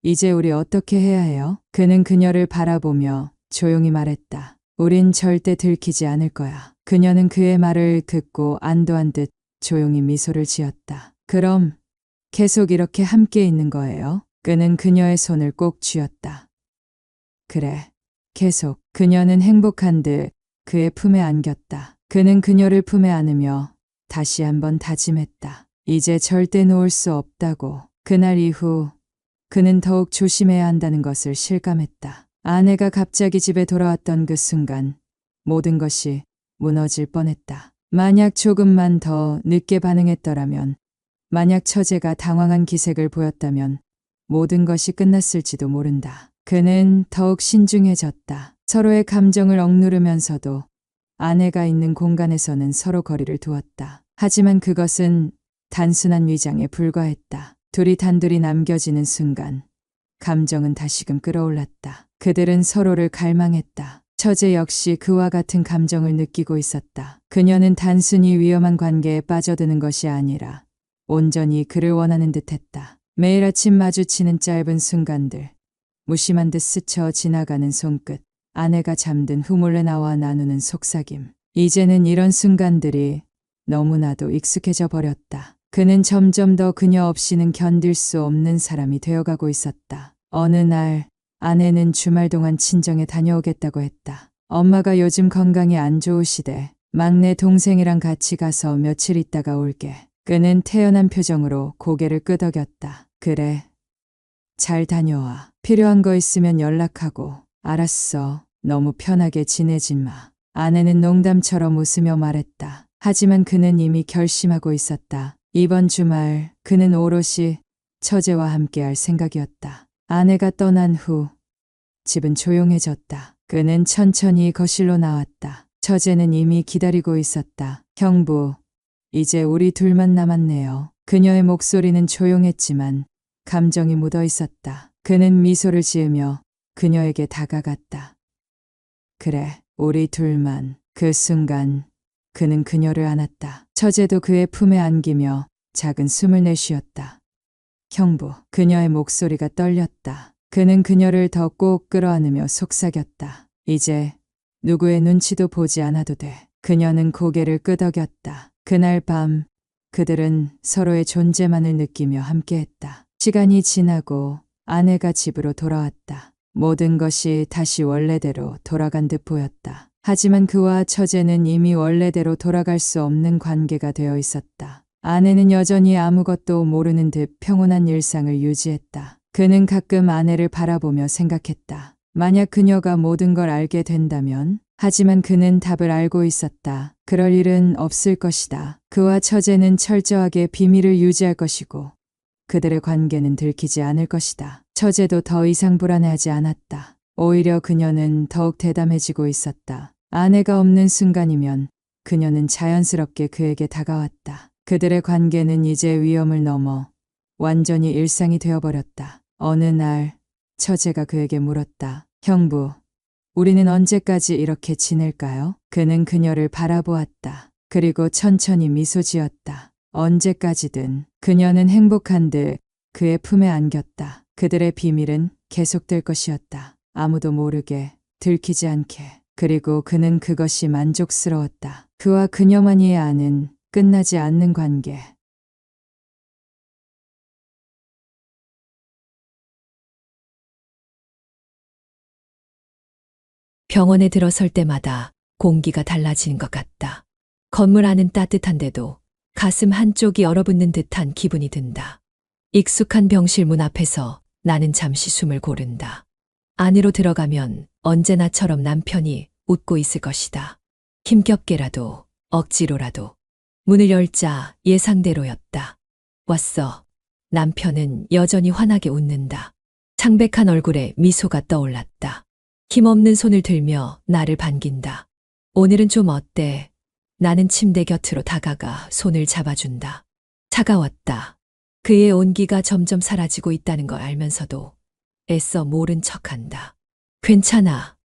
이제 우리 어떻게 해야 해요? 그는 그녀를 바라보며 조용히 말했다. 우린 절대 들키지 않을 거야. 그녀는 그의 말을 듣고 안도한 듯 조용히 미소를 지었다. 그럼 계속 이렇게 함께 있는 거예요? 그는 그녀의 손을 꼭 쥐었다. 그래, 계속. 그녀는 행복한 듯 그의 품에 안겼다. 그는 그녀를 품에 안으며 다시 한번 다짐했다. 이제 절대 놓을 수 없다고. 그날 이후 그는 더욱 조심해야 한다는 것을 실감했다. 아내가 갑자기 집에 돌아왔던 그 순간 모든 것이 무너질 뻔했다. 만약 조금만 더 늦게 반응했더라면, 만약 처제가 당황한 기색을 보였다면, 모든 것이 끝났을지도 모른다. 그는 더욱 신중해졌다. 서로의 감정을 억누르면서도 아내가 있는 공간에서는 서로 거리를 두었다. 하지만 그것은 단순한 위장에 불과했다. 둘이 단둘이 남겨지는 순간 감정은 다시금 끌어올랐다. 그들은 서로를 갈망했다. 처제 역시 그와 같은 감정을 느끼고 있었다. 그녀는 단순히 위험한 관계에 빠져드는 것이 아니라 온전히 그를 원하는 듯했다. 매일 아침 마주치는 짧은 순간들, 무심한 듯 스쳐 지나가는 손끝, 아내가 잠든 후 몰래 나와 나누는 속삭임. 이제는 이런 순간들이 너무나도 익숙해져 버렸다. 그는 점점 더 그녀 없이는 견딜 수 없는 사람이 되어가고 있었다. 어느 날 아내는 주말 동안 친정에 다녀오겠다고 했다. 엄마가 요즘 건강이 안 좋으시대. 막내 동생이랑 같이 가서 며칠 있다가 올게. 그는 태연한 표정으로 고개를 끄덕였다. 그래. 잘 다녀와. 필요한 거 있으면 연락하고. 알았어. 너무 편하게 지내지 마. 아내는 농담처럼 웃으며 말했다. 하지만 그는 이미 결심하고 있었다. 이번 주말 그는 오롯이 처제와 함께할 생각이었다. 아내가 떠난 후 집은 조용해졌다. 그는 천천히 거실로 나왔다. 처제는 이미 기다리고 있었다. 형부, 이제 우리 둘만 남았네요. 그녀의 목소리는 조용했지만 감정이 묻어 있었다. 그는 미소를 지으며 그녀에게 다가갔다. 그래, 우리 둘만. 그 순간 그는 그녀를 안았다. 처제도 그의 품에 안기며 작은 숨을 내쉬었다. 형부, 그녀의 목소리가 떨렸다. 그는 그녀를 더 꼭 끌어안으며 속삭였다. 이제 누구의 눈치도 보지 않아도 돼. 그녀는 고개를 끄덕였다. 그날 밤 그들은 서로의 존재만을 느끼며 함께했다. 시간이 지나고 아내가 집으로 돌아왔다. 모든 것이 다시 원래대로 돌아간 듯 보였다. 하지만 그와 처제는 이미 원래대로 돌아갈 수 없는 관계가 되어 있었다. 아내는 여전히 아무것도 모르는 듯 평온한 일상을 유지했다. 그는 가끔 아내를 바라보며 생각했다. 만약 그녀가 모든 걸 알게 된다면? 하지만 그는 답을 알고 있었다. 그럴 일은 없을 것이다. 그와 처제는 철저하게 비밀을 유지할 것이고 그들의 관계는 들키지 않을 것이다. 처제도 더 이상 불안해하지 않았다. 오히려 그녀는 더욱 대담해지고 있었다. 아내가 없는 순간이면 그녀는 자연스럽게 그에게 다가왔다. 그들의 관계는 이제 위험을 넘어 완전히 일상이 되어버렸다. 어느 날 처제가 그에게 물었다. 형부, 우리는 언제까지 이렇게 지낼까요? 그는 그녀를 바라보았다. 그리고 천천히 미소 지었다. 언제까지든. 그녀는 행복한 듯 그의 품에 안겼다. 그들의 비밀은 계속될 것이었다. 아무도 모르게, 들키지 않게. 그리고 그는 그것이 만족스러웠다. 그와 그녀만이 아는 끝나지 않는 관계. 병원에 들어설 때마다 공기가 달라지는 것 같다. 건물 안은 따뜻한데도 가슴 한쪽이 얼어붙는 듯한 기분이 든다. 익숙한 병실 문 앞에서 나는 잠시 숨을 고른다. 안으로 들어가면 언제나처럼 남편이 웃고 있을 것이다. 힘겹게라도 억지로라도. 문을 열자 예상대로였다. 왔어. 남편은 여전히 환하게 웃는다. 창백한 얼굴에 미소가 떠올랐다. 힘없는 손을 들며 나를 반긴다. 오늘은 좀 어때? 나는 침대 곁으로 다가가 손을 잡아준다. 차가웠다. 그의 온기가 점점 사라지고 있다는 걸 알면서도 애써 모른 척한다. 괜찮아.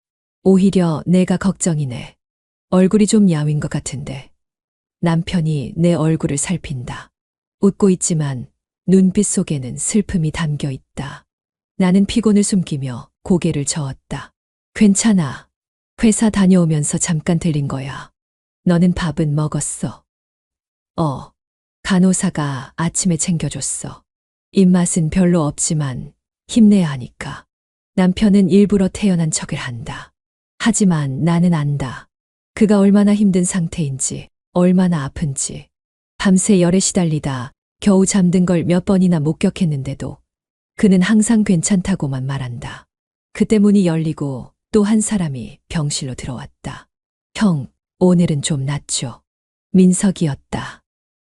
오히려 내가 걱정이네. 얼굴이 좀 야윈 것 같은데. 남편이 내 얼굴을 살핀다. 웃고 있지만 눈빛 속에는 슬픔이 담겨 있다. 나는 피곤을 숨기며 고개를 저었다. 괜찮아. 회사 다녀오면서 잠깐 들린 거야. 너는 밥은 먹었어. 간호사가 아침에 챙겨줬어. 입맛은 별로 없지만 힘내야 하니까. 남편은 일부러 태연한 척을 한다. 하지만 나는 안다. 그가 얼마나 힘든 상태인지, 얼마나 아픈지. 밤새 열에 시달리다 겨우 잠든 걸 몇 번이나 목격했는데도 그는 항상 괜찮다고만 말한다. 그때 문이 열리고 또 한 사람이 병실로 들어왔다. 형, 오늘은 좀 낫죠. 민석이었다.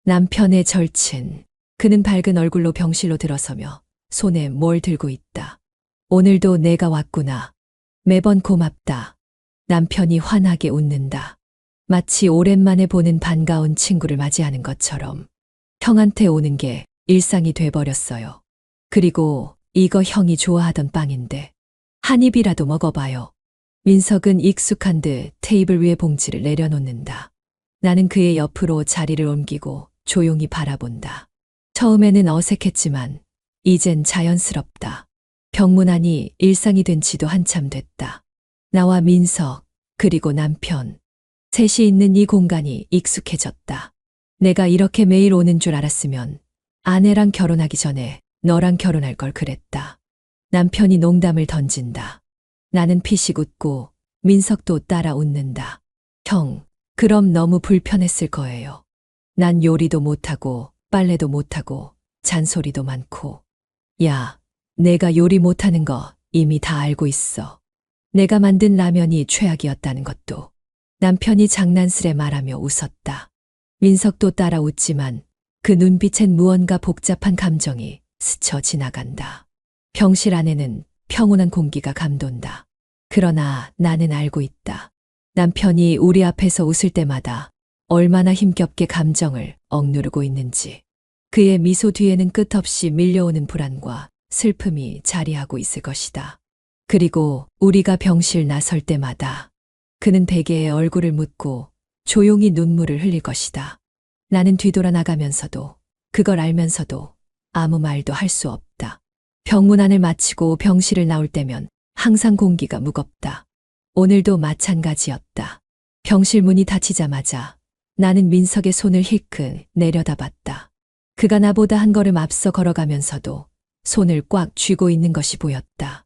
남편의 절친. 그는 밝은 얼굴로 병실로 들어서며 손에 뭘 들고 있다. 오늘도 내가 왔구나. 매번 고맙다. 남편이 환하게 웃는다. 마치 오랜만에 보는 반가운 친구를 맞이하는 것처럼 형한테 오는 게 일상이 돼버렸어요. 그리고 이거 형이 좋아하던 빵인데 한 입이라도 먹어봐요. 민석은 익숙한 듯 테이블 위에 봉지를 내려놓는다. 나는 그의 옆으로 자리를 옮기고 조용히 바라본다. 처음에는 어색했지만 이젠 자연스럽다. 병문안이 일상이 된 지도 한참 됐다. 나와 민석, 그리고 남편. 셋이 있는 이 공간이 익숙해졌다. 내가 이렇게 매일 오는 줄 알았으면 아내랑 결혼하기 전에 너랑 결혼할 걸 그랬다. 남편이 농담을 던진다. 나는 피식 웃고 민석도 따라 웃는다. 형, 그럼 너무 불편했을 거예요. 난 요리도 못하고 빨래도 못하고 잔소리도 많고. 야, 내가 요리 못하는 거 이미 다 알고 있어. 내가 만든 라면이 최악이었다는 것도. 남편이 장난스레 말하며 웃었다. 민석도 따라 웃지만 그 눈빛엔 무언가 복잡한 감정이 스쳐 지나간다. 병실 안에는 평온한 공기가 감돈다. 그러나 나는 알고 있다. 남편이 우리 앞에서 웃을 때마다 얼마나 힘겹게 감정을 억누르고 있는지. 그의 미소 뒤에는 끝없이 밀려오는 불안과 슬픔이 자리하고 있을 것이다. 그리고 우리가 병실 나설 때마다 그는 베개에 얼굴을 묻고 조용히 눈물을 흘릴 것이다. 나는 뒤돌아 나가면서도 그걸 알면서도 아무 말도 할 수 없다. 병문안을 마치고 병실을 나올 때면 항상 공기가 무겁다. 오늘도 마찬가지였다. 병실 문이 닫히자마자 나는 민석의 손을 힐끗 내려다봤다. 그가 나보다 한 걸음 앞서 걸어가면서도 손을 꽉 쥐고 있는 것이 보였다.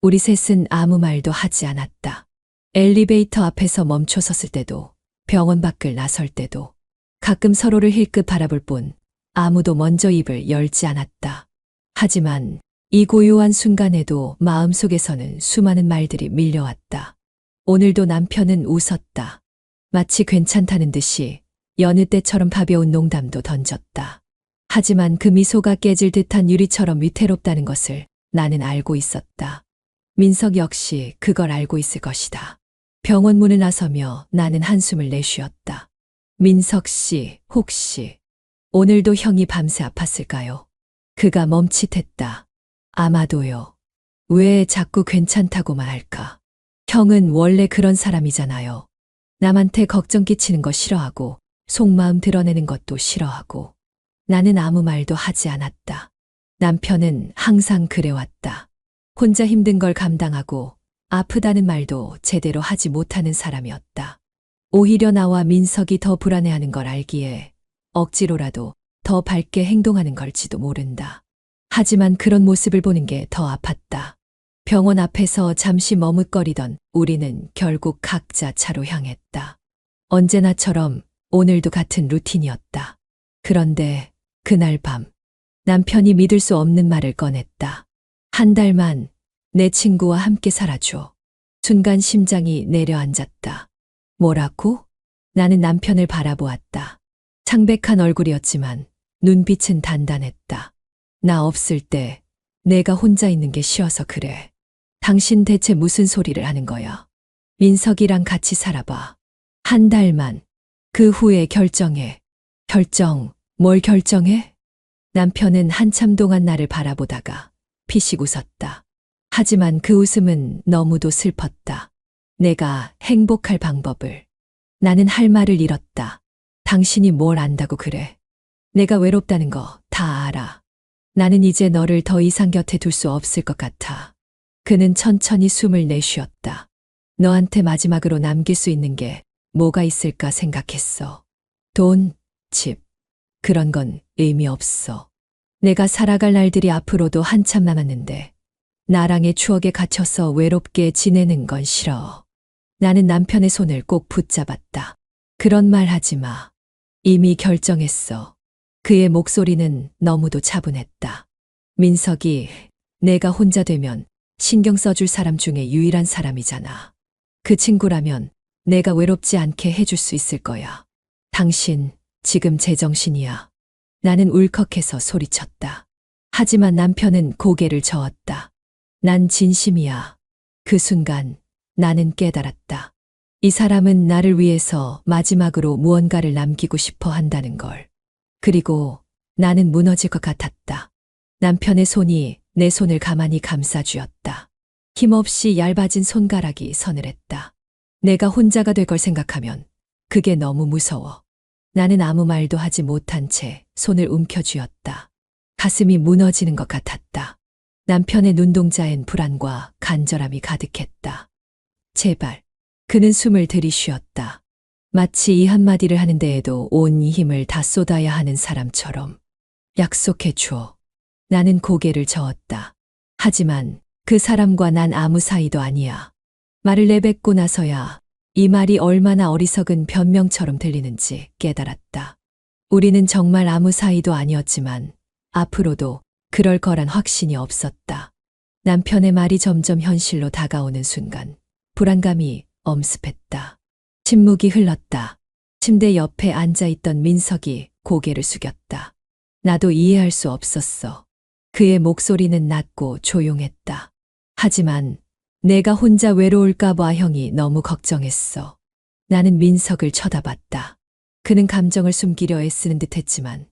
우리 셋은 아무 말도 하지 않았다. 엘리베이터 앞에서 멈춰 섰을 때도, 병원 밖을 나설 때도, 가끔 서로를 힐끗 바라볼 뿐 아무도 먼저 입을 열지 않았다. 하지만 이 고요한 순간에도 마음속에서는 수많은 말들이 밀려왔다. 오늘도 남편은 웃었다. 마치 괜찮다는 듯이 여느 때처럼 가벼운 농담도 던졌다. 하지만 그 미소가 깨질 듯한 유리처럼 위태롭다는 것을 나는 알고 있었다. 민석 역시 그걸 알고 있을 것이다. 병원 문을 나서며 나는 한숨을 내쉬었다. 민석 씨, 혹시 오늘도 형이 밤새 아팠을까요? 그가 멈칫했다. 아마도요. 왜 자꾸 괜찮다고만 할까? 형은 원래 그런 사람이잖아요. 남한테 걱정 끼치는 거 싫어하고 속마음 드러내는 것도 싫어하고. 나는 아무 말도 하지 않았다. 남편은 항상 그래왔다. 혼자 힘든 걸 감당하고 아프다는 말도 제대로 하지 못하는 사람이었다. 오히려 나와 민석이 더 불안해하는 걸 알기에 억지로라도 더 밝게 행동하는 걸지도 모른다. 하지만 그런 모습을 보는 게 더 아팠다. 병원 앞에서 잠시 머뭇거리던 우리는 결국 각자 차로 향했다. 언제나처럼 오늘도 같은 루틴이었다. 그런데 그날 밤 남편이 믿을 수 없는 말을 꺼냈다. 한 달만 내 친구와 함께 살아줘. 순간 심장이 내려앉았다. 뭐라고? 나는 남편을 바라보았다. 창백한 얼굴이었지만 눈빛은 단단했다. 나 없을 때 내가 혼자 있는 게 쉬워서 그래. 당신 대체 무슨 소리를 하는 거야? 민석이랑 같이 살아봐. 한 달만. 그 후에 결정해. 결정, 뭘 결정해? 남편은 한참 동안 나를 바라보다가 피식 웃었다. 하지만 그 웃음은 너무도 슬펐다. 내가 행복할 방법을. 나는 할 말을 잃었다. 당신이 뭘 안다고 그래. 내가 외롭다는 거 다 알아. 나는 이제 너를 더 이상 곁에 둘 수 없을 것 같아. 그는 천천히 숨을 내쉬었다. 너한테 마지막으로 남길 수 있는 게 뭐가 있을까 생각했어. 돈, 집. 그런 건 의미 없어. 내가 살아갈 날들이 앞으로도 한참 남았는데 나랑의 추억에 갇혀서 외롭게 지내는 건 싫어. 나는 남편의 손을 꼭 붙잡았다. 그런 말 하지 마. 이미 결정했어. 그의 목소리는 너무도 차분했다. 민석이 내가 혼자 되면 신경 써줄 사람 중에 유일한 사람이잖아. 그 친구라면 내가 외롭지 않게 해줄 수 있을 거야. 당신 지금 제정신이야. 나는 울컥해서 소리쳤다. 하지만 남편은 고개를 저었다. 난 진심이야. 그 순간 나는 깨달았다. 이 사람은 나를 위해서 마지막으로 무언가를 남기고 싶어 한다는 걸. 그리고 나는 무너질 것 같았다. 남편의 손이 내 손을 가만히 감싸주었다. 힘없이 얇아진 손가락이 서늘했다. 내가 혼자가 될 걸 생각하면 그게 너무 무서워. 나는 아무 말도 하지 못한 채 손을 움켜쥐었다. 가슴이 무너지는 것 같았다. 남편의 눈동자엔 불안과 간절함이 가득했다. 제발. 그는 숨을 들이쉬었다. 마치 이 한마디를 하는 데에도 온 힘을 다 쏟아야 하는 사람처럼. 약속해 줘. 나는 고개를 저었다. 하지만 그 사람과 난 아무 사이도 아니야. 말을 내뱉고 나서야 이 말이 얼마나 어리석은 변명처럼 들리는지 깨달았다. 우리는 정말 아무 사이도 아니었지만 앞으로도 그럴 거란 확신이 없었다. 남편의 말이 점점 현실로 다가오는 순간 불안감이 엄습했다. 침묵이 흘렀다. 침대 옆에 앉아있던 민석이 고개를 숙였다. 나도 이해할 수 없었어. 그의 목소리는 낮고 조용했다. 하지만 내가 혼자 외로울까봐 형이 너무 걱정했어. 나는 민석을 쳐다봤다. 그는 감정을 숨기려 애쓰는 듯했지만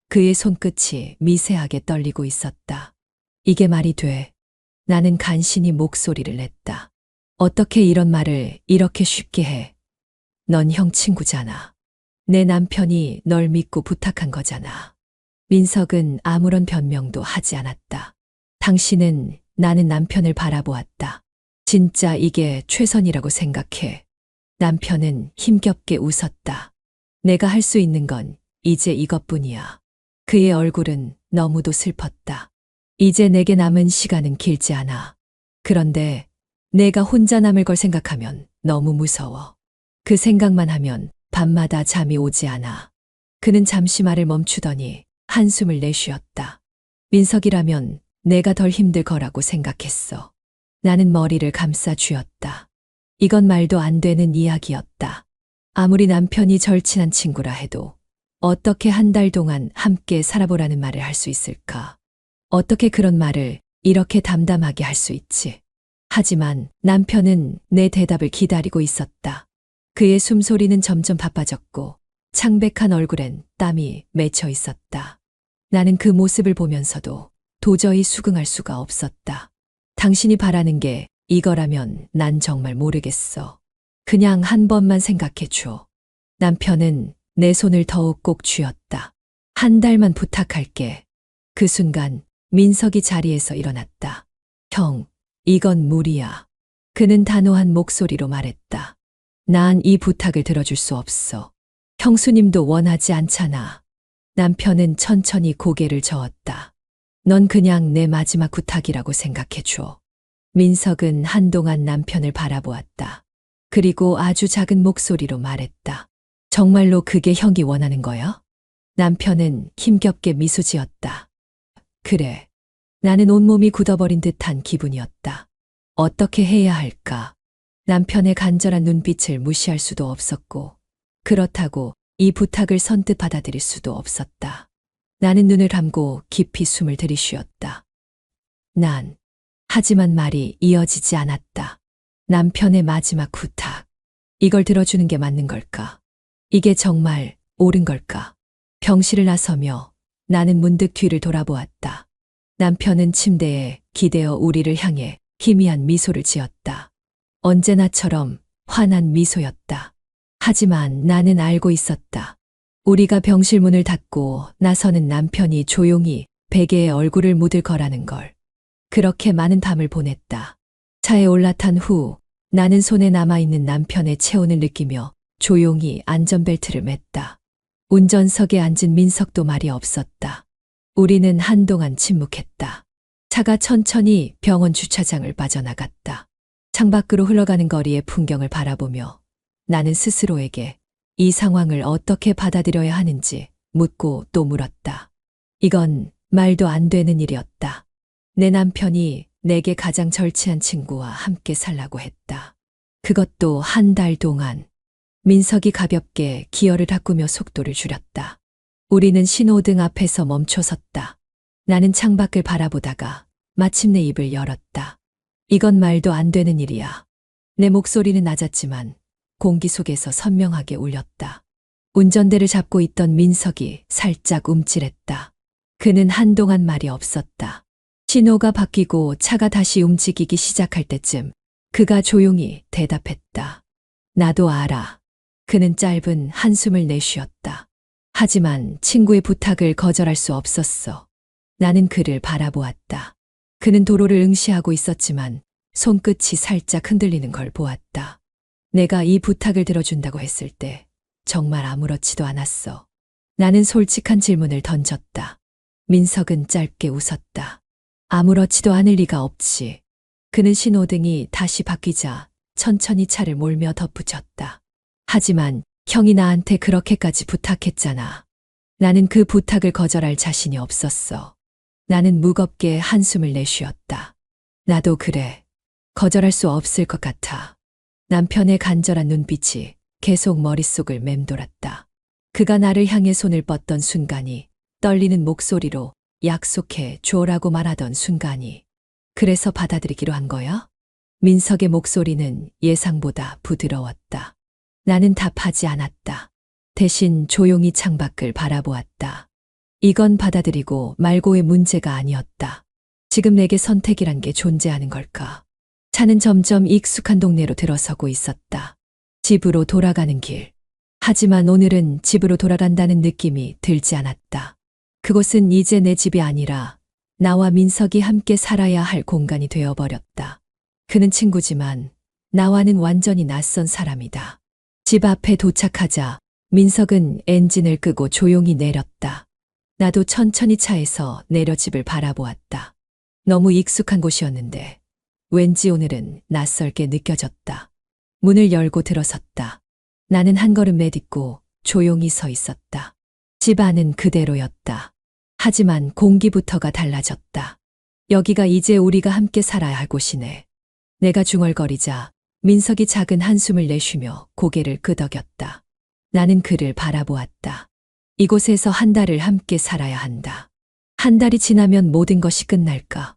그의 손끝이 미세하게 떨리고 있었다. 이게 말이 돼. 나는 간신히 목소리를 냈다. 어떻게 이런 말을 이렇게 쉽게 해? 넌 형 친구잖아. 내 남편이 널 믿고 부탁한 거잖아. 민석은 아무런 변명도 하지 않았다. 당신은 나는 남편을 바라보았다. 진짜 이게 최선이라고 생각해. 남편은 힘겹게 웃었다. 내가 할 수 있는 건 이제 이것뿐이야. 그의 얼굴은 너무도 슬펐다. 이제 내게 남은 시간은 길지 않아. 그런데 내가 혼자 남을 걸 생각하면 너무 무서워. 그 생각만 하면 밤마다 잠이 오지 않아. 그는 잠시 말을 멈추더니 한숨을 내쉬었다. 민석이라면 내가 덜 힘들 거라고 생각했어. 나는 머리를 감싸 쥐었다. 이건 말도 안 되는 이야기였다. 아무리 남편이 절친한 친구라 해도 어떻게 한 달 동안 함께 살아보라는 말을 할 수 있을까? 어떻게 그런 말을 이렇게 담담하게 할 수 있지? 하지만 남편은 내 대답을 기다리고 있었다. 그의 숨소리는 점점 바빠졌고 창백한 얼굴엔 땀이 맺혀 있었다. 나는 그 모습을 보면서도 도저히 수긍할 수가 없었다. 당신이 바라는 게 이거라면 난 정말 모르겠어. 그냥 한 번만 생각해 줘. 남편은 내 손을 더욱 꼭 쥐었다. 한 달만 부탁할게. 그 순간 민석이 자리에서 일어났다. 형, 이건 무리야. 그는 단호한 목소리로 말했다. 난 이 부탁을 들어줄 수 없어. 형수님도 원하지 않잖아. 남편은 천천히 고개를 저었다. 넌 그냥 내 마지막 부탁이라고 생각해 줘. 민석은 한동안 남편을 바라보았다. 그리고 아주 작은 목소리로 말했다. 정말로 그게 형이 원하는 거야? 남편은 힘겹게 미소 지었다. 그래. 나는 온몸이 굳어버린 듯한 기분이었다. 어떻게 해야 할까? 남편의 간절한 눈빛을 무시할 수도 없었고, 그렇다고 이 부탁을 선뜻 받아들일 수도 없었다. 나는 눈을 감고 깊이 숨을 들이쉬었다. 하지만 말이 이어지지 않았다. 남편의 마지막 부탁. 이걸 들어주는 게 맞는 걸까? 이게 정말 옳은 걸까? 병실을 나서며 나는 문득 뒤를 돌아보았다. 남편은 침대에 기대어 우리를 향해 희미한 미소를 지었다. 언제나처럼 환한 미소였다. 하지만 나는 알고 있었다. 우리가 병실 문을 닫고 나서는 남편이 조용히 베개에 얼굴을 묻을 거라는 걸. 그렇게 많은 밤을 보냈다. 차에 올라탄 후 나는 손에 남아있는 남편의 체온을 느끼며 조용히 안전벨트를 맸다. 운전석에 앉은 민석도 말이 없었다. 우리는 한동안 침묵했다. 차가 천천히 병원 주차장을 빠져나갔다. 창밖으로 흘러가는 거리의 풍경을 바라보며 나는 스스로에게 이 상황을 어떻게 받아들여야 하는지 묻고 또 물었다. 이건 말도 안 되는 일이었다. 내 남편이 내게 가장 절친한 친구와 함께 살라고 했다. 그것도 한 달 동안. 민석이 가볍게 기어를 닦으며 속도를 줄였다. 우리는 신호등 앞에서 멈춰섰다. 나는 창밖을 바라보다가 마침내 입을 열었다. 이건 말도 안 되는 일이야. 내 목소리는 낮았지만 공기 속에서 선명하게 울렸다. 운전대를 잡고 있던 민석이 살짝 움찔했다. 그는 한동안 말이 없었다. 신호가 바뀌고 차가 다시 움직이기 시작할 때쯤 그가 조용히 대답했다. 나도 알아. 그는 짧은 한숨을 내쉬었다. 하지만 친구의 부탁을 거절할 수 없었어. 나는 그를 바라보았다. 그는 도로를 응시하고 있었지만 손끝이 살짝 흔들리는 걸 보았다. 내가 이 부탁을 들어준다고 했을 때 정말 아무렇지도 않았어. 나는 솔직한 질문을 던졌다. 민석은 짧게 웃었다. 아무렇지도 않을 리가 없지. 그는 신호등이 다시 바뀌자 천천히 차를 몰며 덧붙였다. 하지만 형이 나한테 그렇게까지 부탁했잖아. 나는 그 부탁을 거절할 자신이 없었어. 나는 무겁게 한숨을 내쉬었다. 나도 그래. 거절할 수 없을 것 같아. 남편의 간절한 눈빛이 계속 머릿속을 맴돌았다. 그가 나를 향해 손을 뻗던 순간이, 떨리는 목소리로 약속해 줘라고 말하던 순간이. 그래서 받아들이기로 한 거야? 민석의 목소리는 예상보다 부드러웠다. 나는 답하지 않았다. 대신 조용히 창밖을 바라보았다. 이건 받아들이고 말고의 문제가 아니었다. 지금 내게 선택이란 게 존재하는 걸까? 차는 점점 익숙한 동네로 들어서고 있었다. 집으로 돌아가는 길. 하지만 오늘은 집으로 돌아간다는 느낌이 들지 않았다. 그곳은 이제 내 집이 아니라 나와 민석이 함께 살아야 할 공간이 되어버렸다. 그는 친구지만 나와는 완전히 낯선 사람이다. 집 앞에 도착하자 민석은 엔진을 끄고 조용히 내렸다. 나도 천천히 차에서 내려 집을 바라보았다. 너무 익숙한 곳이었는데 왠지 오늘은 낯설게 느껴졌다. 문을 열고 들어섰다. 나는 한 걸음 내딛고 조용히 서 있었다. 집 안은 그대로였다. 하지만 공기부터가 달라졌다. 여기가 이제 우리가 함께 살아야 할 곳이네. 내가 중얼거리자 민석이 작은 한숨을 내쉬며 고개를 끄덕였다. 나는 그를 바라보았다. 이곳에서 한 달을 함께 살아야 한다. 한 달이 지나면 모든 것이 끝날까?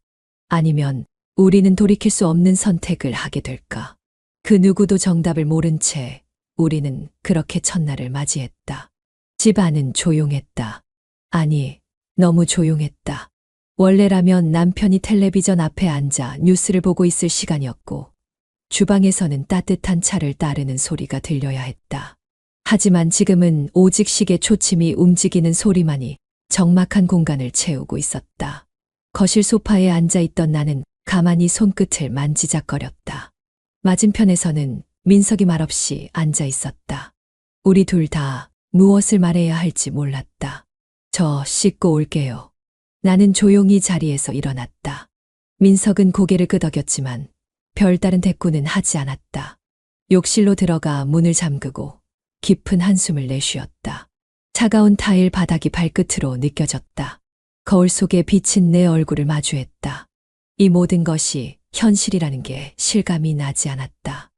아니면 우리는 돌이킬 수 없는 선택을 하게 될까? 그 누구도 정답을 모른 채 우리는 그렇게 첫날을 맞이했다. 집 안은 조용했다. 아니, 너무 조용했다. 원래라면 남편이 텔레비전 앞에 앉아 뉴스를 보고 있을 시간이었고, 주방에서는 따뜻한 차를 따르는 소리가 들려야 했다. 하지만 지금은 오직 시계 초침이 움직이는 소리만이 적막한 공간을 채우고 있었다. 거실 소파에 앉아 있던 나는 가만히 손끝을 만지작거렸다. 맞은편에서는 민석이 말없이 앉아 있었다. 우리 둘 다 무엇을 말해야 할지 몰랐다. 저 씻고 올게요. 나는 조용히 자리에서 일어났다. 민석은 고개를 끄덕였지만 별다른 대꾸는 하지 않았다. 욕실로 들어가 문을 잠그고 깊은 한숨을 내쉬었다. 차가운 타일 바닥이 발끝으로 느껴졌다. 거울 속에 비친 내 얼굴을 마주했다. 이 모든 것이 현실이라는 게 실감이 나지 않았다.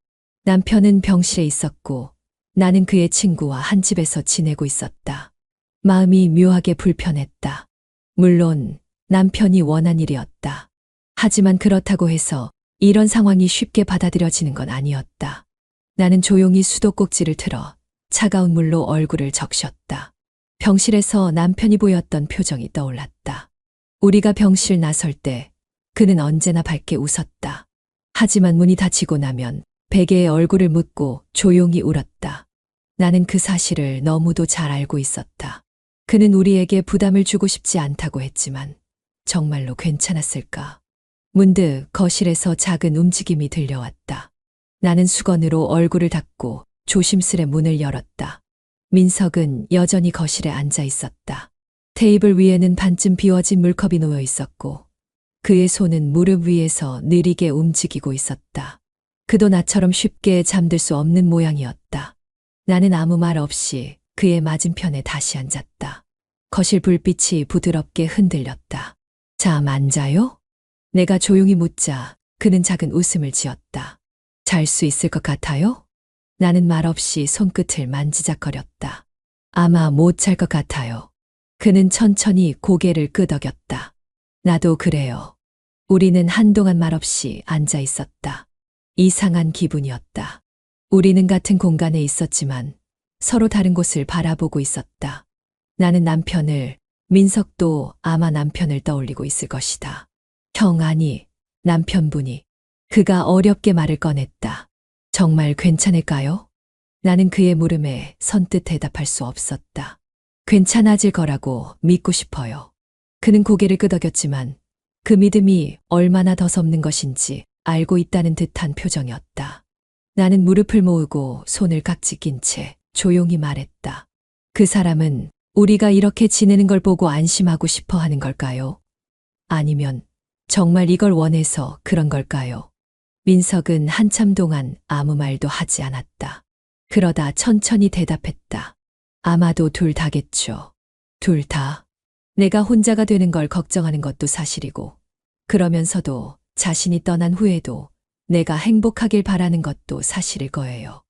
남편은 병실에 있었고 나는 그의 친구와 한 집에서 지내고 있었다. 마음이 묘하게 불편했다. 물론 남편이 원한 일이었다. 하지만 그렇다고 해서 이런 상황이 쉽게 받아들여지는 건 아니었다. 나는 조용히 수도꼭지를 틀어 차가운 물로 얼굴을 적셨다. 병실에서 남편이 보였던 표정이 떠올랐다. 우리가 병실 나설 때 그는 언제나 밝게 웃었다. 하지만 문이 닫히고 나면 베개에 얼굴을 묻고 조용히 울었다. 나는 그 사실을 너무도 잘 알고 있었다. 그는 우리에게 부담을 주고 싶지 않다고 했지만 정말로 괜찮았을까? 문득 거실에서 작은 움직임이 들려왔다. 나는 수건으로 얼굴을 닦고 조심스레 문을 열었다. 민석은 여전히 거실에 앉아 있었다. 테이블 위에는 반쯤 비워진 물컵이 놓여 있었고 그의 손은 무릎 위에서 느리게 움직이고 있었다. 그도 나처럼 쉽게 잠들 수 없는 모양이었다. 나는 아무 말 없이 그의 맞은편에 다시 앉았다. 거실 불빛이 부드럽게 흔들렸다. 잠 안 자요? 내가 조용히 묻자 그는 작은 웃음을 지었다. 잘 수 있을 것 같아요? 나는 말없이 손끝을 만지작거렸다. 아마 못 잘 것 같아요. 그는 천천히 고개를 끄덕였다. 나도 그래요. 우리는 한동안 말없이 앉아 있었다. 이상한 기분이었다. 우리는 같은 공간에 있었지만 서로 다른 곳을 바라보고 있었다. 나는 남편을, 민석도 아마 남편을 떠올리고 있을 것이다. 형 아니, 남편분이. 그가 어렵게 말을 꺼냈다. 정말 괜찮을까요? 나는 그의 물음에 선뜻 대답할 수 없었다. 괜찮아질 거라고 믿고 싶어요. 그는 고개를 끄덕였지만 그 믿음이 얼마나 더섭는 것인지 알고 있다는 듯한 표정이었다. 나는 무릎을 모으고 손을 깍지 낀 채 조용히 말했다. 그 사람은 우리가 이렇게 지내는 걸 보고 안심하고 싶어 하는 걸까요? 아니면 정말 이걸 원해서 그런 걸까요? 민석은 한참 동안 아무 말도 하지 않았다. 그러다 천천히 대답했다. 아마도 둘 다겠죠. 둘 다. 내가 혼자가 되는 걸 걱정하는 것도 사실이고, 그러면서도 자신이 떠난 후에도 내가 행복하길 바라는 것도 사실일 거예요.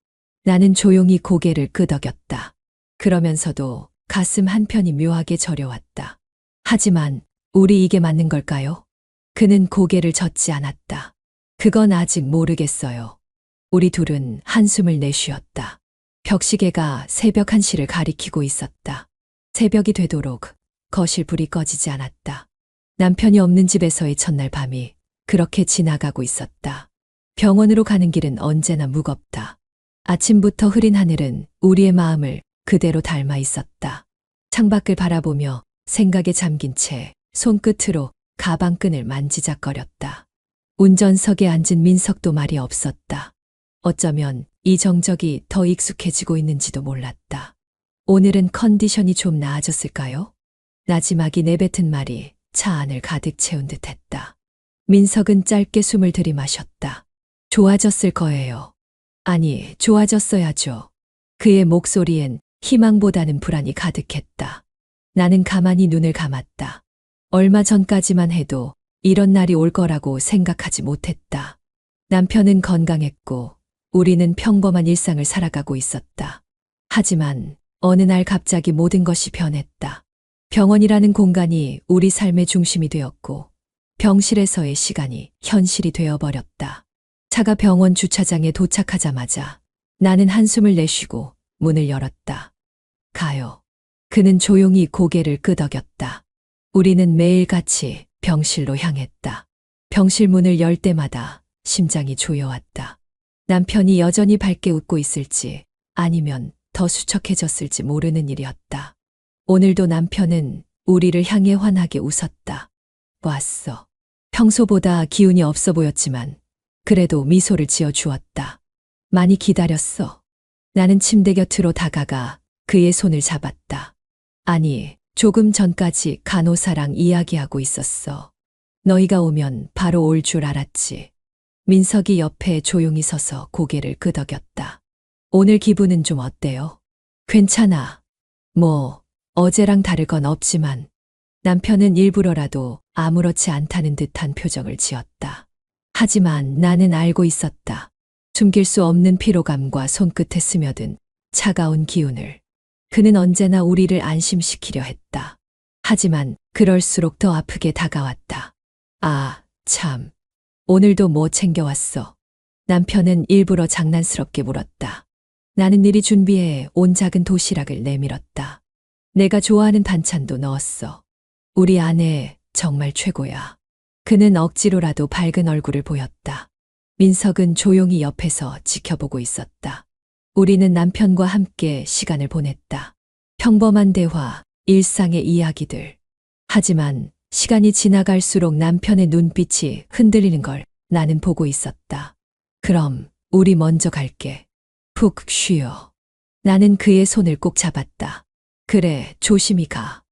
나는 조용히 고개를 끄덕였다. 그러면서도 가슴 한편이 묘하게 저려왔다. 하지만 우리 이게 맞는 걸까요? 그는 고개를 젓지 않았다. 그건 아직 모르겠어요. 우리 둘은 한숨을 내쉬었다. 벽시계가 새벽 1시를 가리키고 있었다. 새벽이 되도록 거실 불이 꺼지지 않았다. 남편이 없는 집에서의 첫날 밤이 그렇게 지나가고 있었다. 병원으로 가는 길은 언제나 무겁다. 아침부터 흐린 하늘은 우리의 마음을 그대로 닮아 있었다. 창밖을 바라보며 생각에 잠긴 채 손끝으로 가방끈을 만지작거렸다. 운전석에 앉은 민석도 말이 없었다. 어쩌면 이 정적이 더 익숙해지고 있는지도 몰랐다. 오늘은 컨디션이 좀 나아졌을까요? 나지막이 내뱉은 말이 차 안을 가득 채운 듯했다. 민석은 짧게 숨을 들이마셨다. 좋아졌을 거예요. 아니, 좋아졌어야죠. 그의 목소리엔 희망보다는 불안이 가득했다. 나는 가만히 눈을 감았다. 얼마 전까지만 해도 이런 날이 올 거라고 생각하지 못했다. 남편은 건강했고 우리는 평범한 일상을 살아가고 있었다. 하지만 어느 날 갑자기 모든 것이 변했다. 병원이라는 공간이 우리 삶의 중심이 되었고 병실에서의 시간이 현실이 되어버렸다. 차가 병원 주차장에 도착하자마자 나는 한숨을 내쉬고 문을 열었다. 가요. 그는 조용히 고개를 끄덕였다. 우리는 매일같이 병실로 향했다. 병실 문을 열 때마다 심장이 조여왔다. 남편이 여전히 밝게 웃고 있을지 아니면 더 수척해졌을지 모르는 일이었다. 오늘도 남편은 우리를 향해 환하게 웃었다. 왔어. 평소보다 기운이 없어 보였지만 그래도 미소를 지어 주었다. 많이 기다렸어. 나는 침대 곁으로 다가가 그의 손을 잡았다. 아니, 조금 전까지 간호사랑 이야기하고 있었어. 너희가 오면 바로 올 줄 알았지. 민석이 옆에 조용히 서서 고개를 끄덕였다. 오늘 기분은 좀 어때요? 괜찮아. 뭐, 어제랑 다를 건 없지만 남편은 일부러라도 아무렇지 않다는 듯한 표정을 지었다. 하지만 나는 알고 있었다. 숨길 수 없는 피로감과 손끝에 스며든 차가운 기운을. 그는 언제나 우리를 안심시키려 했다. 하지만 그럴수록 더 아프게 다가왔다. 아, 참. 오늘도 뭐 챙겨왔어? 남편은 일부러 장난스럽게 물었다. 나는 미리 준비해 온 작은 도시락을 내밀었다. 내가 좋아하는 반찬도 넣었어. 우리 아내 정말 최고야. 그는 억지로라도 밝은 얼굴을 보였다. 민석은 조용히 옆에서 지켜보고 있었다. 우리는 남편과 함께 시간을 보냈다. 평범한 대화, 일상의 이야기들. 하지만 시간이 지나갈수록 남편의 눈빛이 흔들리는 걸 나는 보고 있었다. 그럼 우리 먼저 갈게. 푹 쉬어. 나는 그의 손을 꼭 잡았다. 그래, 조심히 가.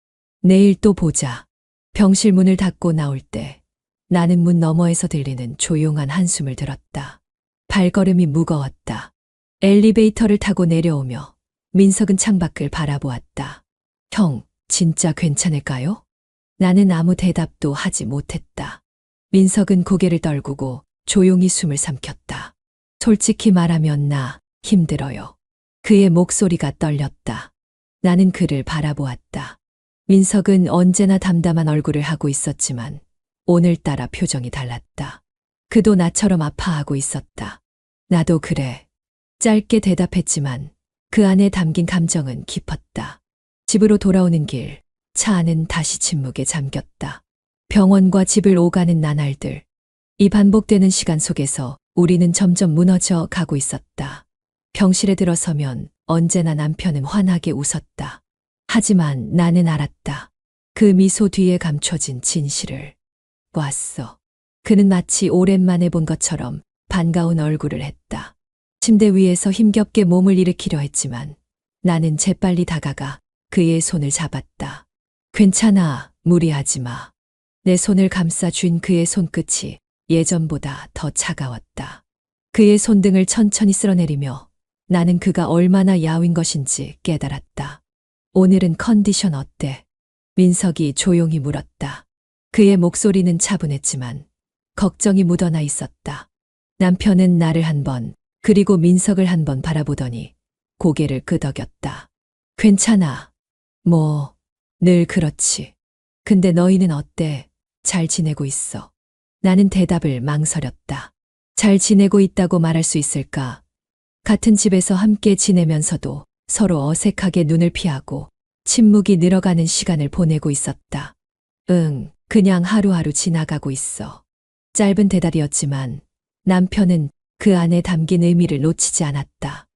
내일 또 보자. 병실 문을 닫고 나올 때 나는 문 너머에서 들리는 조용한 한숨을 들었다. 발걸음이 무거웠다. 엘리베이터를 타고 내려오며 민석은 창밖을 바라보았다. 형, 진짜 괜찮을까요? 나는 아무 대답도 하지 못했다. 민석은 고개를 떨구고 조용히 숨을 삼켰다. 솔직히 말하면 나 힘들어요. 그의 목소리가 떨렸다. 나는 그를 바라보았다. 민석은 언제나 담담한 얼굴을 하고 있었지만 오늘따라 표정이 달랐다. 그도 나처럼 아파하고 있었다. 나도 그래. 짧게 대답했지만 그 안에 담긴 감정은 깊었다. 집으로 돌아오는 길, 차 안은 다시 침묵에 잠겼다. 병원과 집을 오가는 나날들. 이 반복되는 시간 속에서 우리는 점점 무너져 가고 있었다. 병실에 들어서면 언제나 남편은 환하게 웃었다. 하지만 나는 알았다. 그 미소 뒤에 감춰진 진실을. 왔어. 그는 마치 오랜만에 본 것처럼 반가운 얼굴을 했다. 침대 위에서 힘겹게 몸을 일으키려 했지만 나는 재빨리 다가가 그의 손을 잡았다. 괜찮아, 무리하지 마. 내 손을 감싸 쥔 그의 손끝이 예전보다 더 차가웠다. 그의 손등을 천천히 쓸어내리며 나는 그가 얼마나 야윈 것인지 깨달았다. 오늘은 컨디션 어때? 민석이 조용히 물었다. 그의 목소리는 차분했지만 걱정이 묻어나 있었다. 남편은 나를 한 번, 그리고 민석을 한 번 바라보더니 고개를 끄덕였다. 괜찮아. 뭐, 늘 그렇지. 근데 너희는 어때? 잘 지내고 있어? 나는 대답을 망설였다. 잘 지내고 있다고 말할 수 있을까? 같은 집에서 함께 지내면서도 서로 어색하게 눈을 피하고 침묵이 늘어가는 시간을 보내고 있었다. 응, 그냥 하루하루 지나가고 있어. 짧은 대답이었지만 남편은 그 안에 담긴 의미를 놓치지 않았다.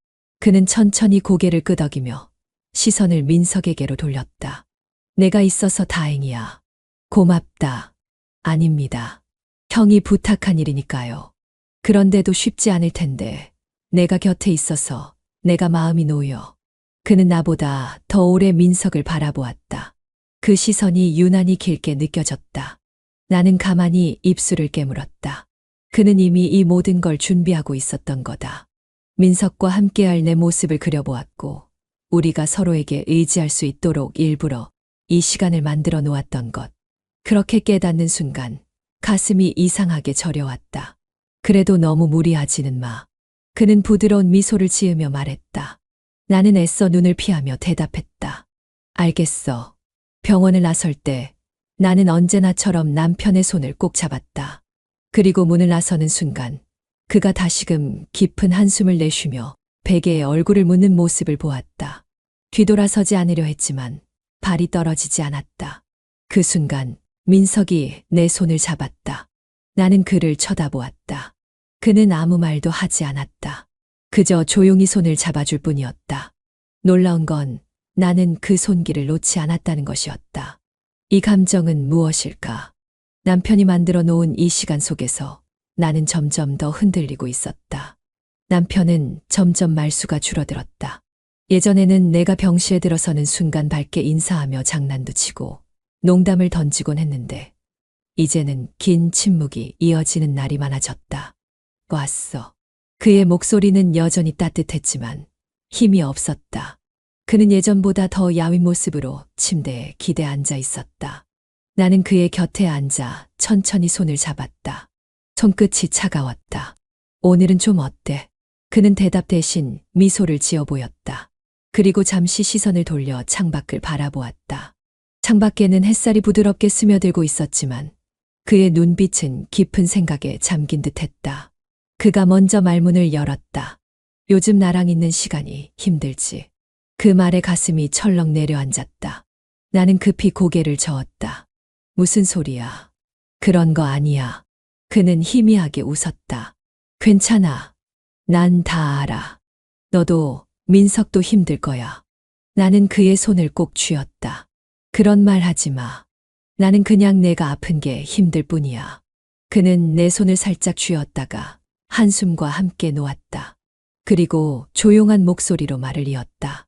그는 천천히 고개를 끄덕이며 시선을 민석에게로 돌렸다. 내가 있어서 다행이야. 고맙다. 아닙니다. 형이 부탁한 일이니까요. 그런데도 쉽지 않을 텐데 내가 곁에 있어서 내가 마음이 놓여. 그는 나보다 더 오래 민석을 바라보았다. 그 시선이 유난히 길게 느껴졌다. 나는 가만히 입술을 깨물었다. 그는 이미 이 모든 걸 준비하고 있었던 거다. 민석과 함께할 내 모습을 그려보았고 우리가 서로에게 의지할 수 있도록 일부러 이 시간을 만들어 놓았던 것. 그렇게 깨닫는 순간 가슴이 이상하게 저려왔다. 그래도 너무 무리하지는 마. 그는 부드러운 미소를 지으며 말했다. 나는 애써 눈을 피하며 대답했다. 알겠어. 병원을 나설 때 나는 언제나처럼 남편의 손을 꼭 잡았다. 그리고 문을 나서는 순간 그가 다시금 깊은 한숨을 내쉬며 베개에 얼굴을 묻는 모습을 보았다. 뒤돌아서지 않으려 했지만 발이 떨어지지 않았다. 그 순간 민석이 내 손을 잡았다. 나는 그를 쳐다보았다. 그는 아무 말도 하지 않았다. 그저 조용히 손을 잡아줄 뿐이었다. 놀라운 건 나는 그 손길을 놓지 않았다는 것이었다. 이 감정은 무엇일까? 남편이 만들어 놓은 이 시간 속에서 나는 점점 더 흔들리고 있었다. 남편은 점점 말수가 줄어들었다. 예전에는 내가 병실에 들어서는 순간 밝게 인사하며 장난도 치고 농담을 던지곤 했는데 이제는 긴 침묵이 이어지는 날이 많아졌다. 왔어. 그의 목소리는 여전히 따뜻했지만 힘이 없었다. 그는 예전보다 더 야윈 모습으로 침대에 기대 앉아 있었다. 나는 그의 곁에 앉아 천천히 손을 잡았다. 손끝이 차가웠다. 오늘은 좀 어때? 그는 대답 대신 미소를 지어 보였다. 그리고 잠시 시선을 돌려 창밖을 바라보았다. 창밖에는 햇살이 부드럽게 스며들고 있었지만 그의 눈빛은 깊은 생각에 잠긴 듯했다. 그가 먼저 말문을 열었다. 요즘 나랑 있는 시간이 힘들지. 그 말에 가슴이 철렁 내려앉았다. 나는 급히 고개를 저었다. 무슨 소리야? 그런 거 아니야. 그는 희미하게 웃었다. 괜찮아. 난 다 알아. 너도 민석도 힘들 거야. 나는 그의 손을 꼭 쥐었다. 그런 말 하지 마. 나는 그냥 내가 아픈 게 힘들 뿐이야. 그는 내 손을 살짝 쥐었다가 한숨과 함께 놓았다. 그리고 조용한 목소리로 말을 이었다.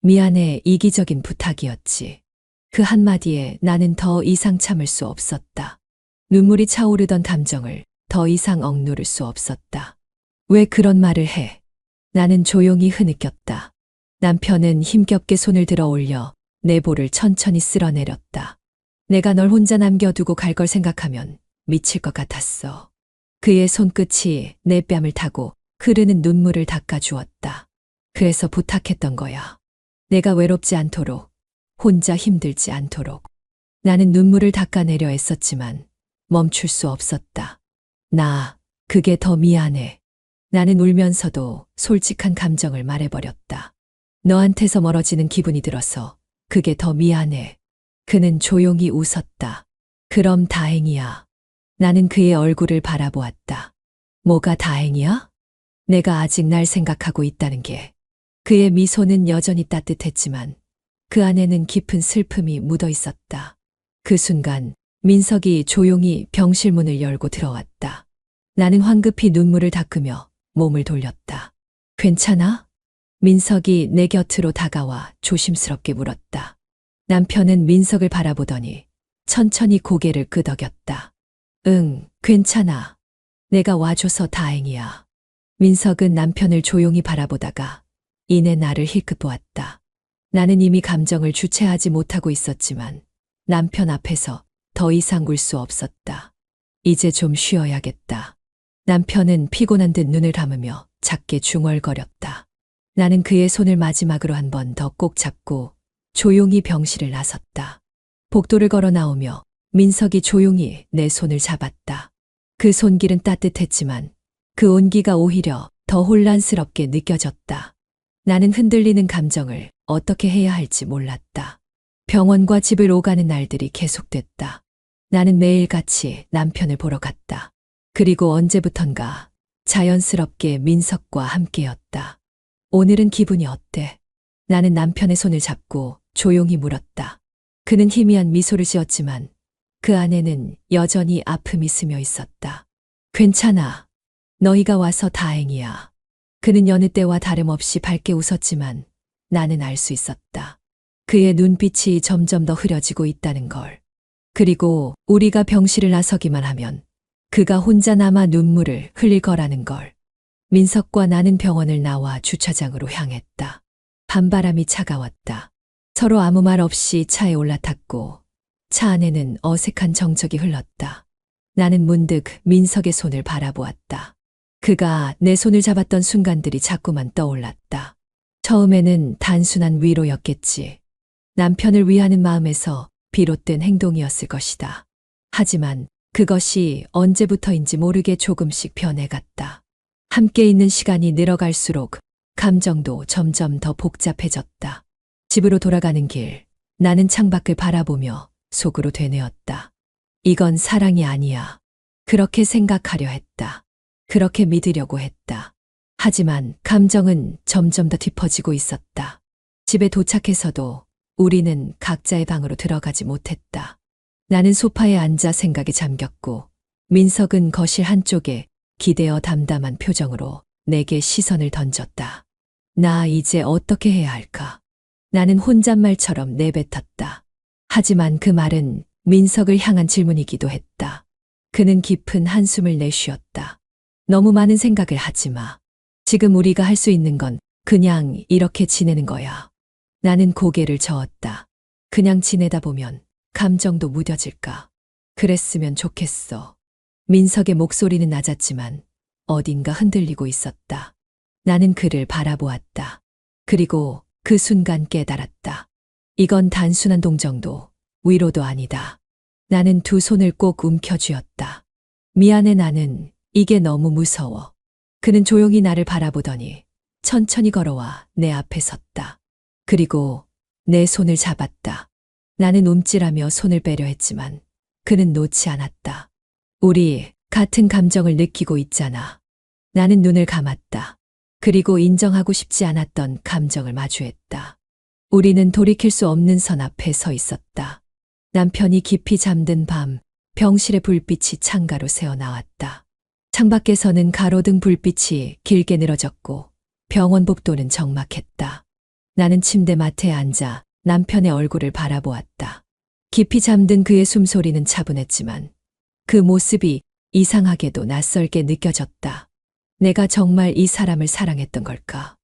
미안해, 이기적인 부탁이었지. 그 한마디에 나는 더 이상 참을 수 없었다. 눈물이 차오르던 감정을 더 이상 억누를 수 없었다. 왜 그런 말을 해? 나는 조용히 흐느꼈다. 남편은 힘겹게 손을 들어 올려 내 볼을 천천히 쓸어내렸다. 내가 널 혼자 남겨두고 갈 걸 생각하면 미칠 것 같았어. 그의 손끝이 내 뺨을 타고 흐르는 눈물을 닦아주었다. 그래서 부탁했던 거야. 내가 외롭지 않도록, 혼자 힘들지 않도록. 나는 눈물을 닦아내려 애썼지만 멈출 수 없었다. 그게 더 미안해. 나는 울면서도 솔직한 감정을 말해버렸다. 너한테서 멀어지는 기분이 들어서 그게 더 미안해. 그는 조용히 웃었다. 그럼 다행이야. 나는 그의 얼굴을 바라보았다. 뭐가 다행이야? 내가 아직 날 생각하고 있다는 게. 그의 미소는 여전히 따뜻했지만 그 안에는 깊은 슬픔이 묻어 있었다. 그 순간 민석이 조용히 병실 문을 열고 들어왔다. 나는 황급히 눈물을 닦으며 몸을 돌렸다. 괜찮아? 민석이 내 곁으로 다가와 조심스럽게 물었다. 남편은 민석을 바라보더니 천천히 고개를 끄덕였다. 응, 괜찮아. 내가 와줘서 다행이야. 민석은 남편을 조용히 바라보다가 이내 나를 힐끗 보았다. 나는 이미 감정을 주체하지 못하고 있었지만 남편 앞에서 더 이상 울 수 없었다. 이제 좀 쉬어야겠다. 남편은 피곤한 듯 눈을 감으며 작게 중얼거렸다. 나는 그의 손을 마지막으로 한 번 더 꼭 잡고 조용히 병실을 나섰다. 복도를 걸어 나오며 민석이 조용히 내 손을 잡았다. 그 손길은 따뜻했지만 그 온기가 오히려 더 혼란스럽게 느껴졌다. 나는 흔들리는 감정을 어떻게 해야 할지 몰랐다. 병원과 집을 오가는 날들이 계속됐다. 나는 매일같이 남편을 보러 갔다. 그리고 언제부턴가 자연스럽게 민석과 함께였다. 오늘은 기분이 어때? 나는 남편의 손을 잡고 조용히 물었다. 그는 희미한 미소를 지었지만 그 안에는 여전히 아픔이 스며 있었다. 괜찮아. 너희가 와서 다행이야. 그는 여느 때와 다름없이 밝게 웃었지만 나는 알 수 있었다. 그의 눈빛이 점점 더 흐려지고 있다는 걸. 그리고 우리가 병실을 나서기만 하면 그가 혼자 남아 눈물을 흘릴 거라는 걸. 민석과 나는 병원을 나와 주차장으로 향했다. 밤바람이 차가웠다. 서로 아무 말 없이 차에 올라탔고 차 안에는 어색한 정적이 흘렀다. 나는 문득 민석의 손을 바라보았다. 그가 내 손을 잡았던 순간들이 자꾸만 떠올랐다. 처음에는 단순한 위로였겠지. 남편을 위하는 마음에서 비롯된 행동이었을 것이다. 하지만 그것이 언제부터인지 모르게 조금씩 변해갔다. 함께 있는 시간이 늘어갈수록 감정도 점점 더 복잡해졌다. 집으로 돌아가는 길, 나는 창밖을 바라보며 속으로 되뇌었다. 이건 사랑이 아니야. 그렇게 생각하려 했다. 그렇게 믿으려고 했다. 하지만 감정은 점점 더 깊어지고 있었다. 집에 도착해서도 우리는 각자의 방으로 들어가지 못했다. 나는 소파에 앉아 생각에 잠겼고 민석은 거실 한쪽에 기대어 담담한 표정으로 내게 시선을 던졌다. 나 이제 어떻게 해야 할까? 나는 혼잣말처럼 내뱉었다. 하지만 그 말은 민석을 향한 질문이기도 했다. 그는 깊은 한숨을 내쉬었다. 너무 많은 생각을 하지 마. 지금 우리가 할 수 있는 건 그냥 이렇게 지내는 거야. 나는 고개를 저었다. 그냥 지내다 보면 감정도 무뎌질까? 그랬으면 좋겠어. 민석의 목소리는 낮았지만 어딘가 흔들리고 있었다. 나는 그를 바라보았다. 그리고 그 순간 깨달았다. 이건 단순한 동정도 위로도 아니다. 나는 두 손을 꼭 움켜쥐었다. 미안해 나는 이게 너무 무서워. 그는 조용히 나를 바라보더니 천천히 걸어와 내 앞에 섰다. 그리고 내 손을 잡았다. 나는 움찔하며 손을 빼려 했지만 그는 놓지 않았다. 우리 같은 감정을 느끼고 있잖아. 나는 눈을 감았다. 그리고 인정하고 싶지 않았던 감정을 마주했다. 우리는 돌이킬 수 없는 선 앞에 서 있었다. 남편이 깊이 잠든 밤, 병실의 불빛이 창가로 새어나왔다. 창밖에서는 가로등 불빛이 길게 늘어졌고 병원 복도는 적막했다. 나는 침대 맡에 앉아 남편의 얼굴을 바라보았다. 깊이 잠든 그의 숨소리는 차분했지만 그 모습이 이상하게도 낯설게 느껴졌다. 내가 정말 이 사람을 사랑했던 걸까?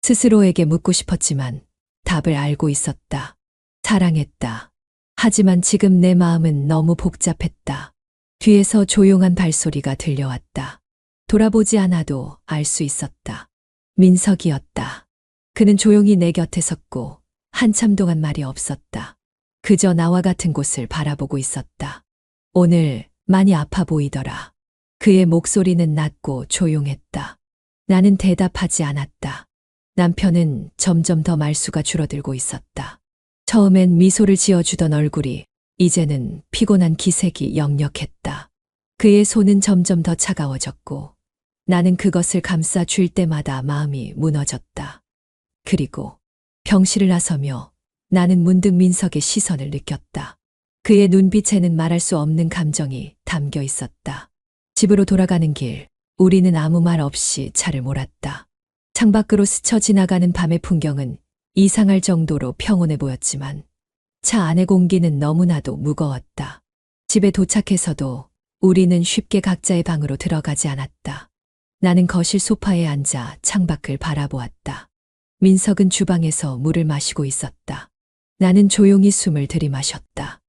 스스로에게 묻고 싶었지만 답을 알고 있었다. 사랑했다. 하지만 지금 내 마음은 너무 복잡했다. 뒤에서 조용한 발소리가 들려왔다. 돌아보지 않아도 알 수 있었다. 민석이었다. 그는 조용히 내 곁에 섰고 한참 동안 말이 없었다. 그저 나와 같은 곳을 바라보고 있었다. 오늘 많이 아파 보이더라. 그의 목소리는 낮고 조용했다. 나는 대답하지 않았다. 남편은 점점 더 말수가 줄어들고 있었다. 처음엔 미소를 지어주던 얼굴이 이제는 피곤한 기색이 역력했다. 그의 손은 점점 더 차가워졌고 나는 그것을 감싸 줄 때마다 마음이 무너졌다. 그리고 병실을 나서며 나는 문득 민석의 시선을 느꼈다. 그의 눈빛에는 말할 수 없는 감정이 담겨 있었다. 집으로 돌아가는 길, 우리는 아무 말 없이 차를 몰았다. 창밖으로 스쳐 지나가는 밤의 풍경은 이상할 정도로 평온해 보였지만 차 안의 공기는 너무나도 무거웠다. 집에 도착해서도 우리는 쉽게 각자의 방으로 들어가지 않았다. 나는 거실 소파에 앉아 창밖을 바라보았다. 민석은 주방에서 물을 마시고 있었다. 나는 조용히 숨을 들이마셨다.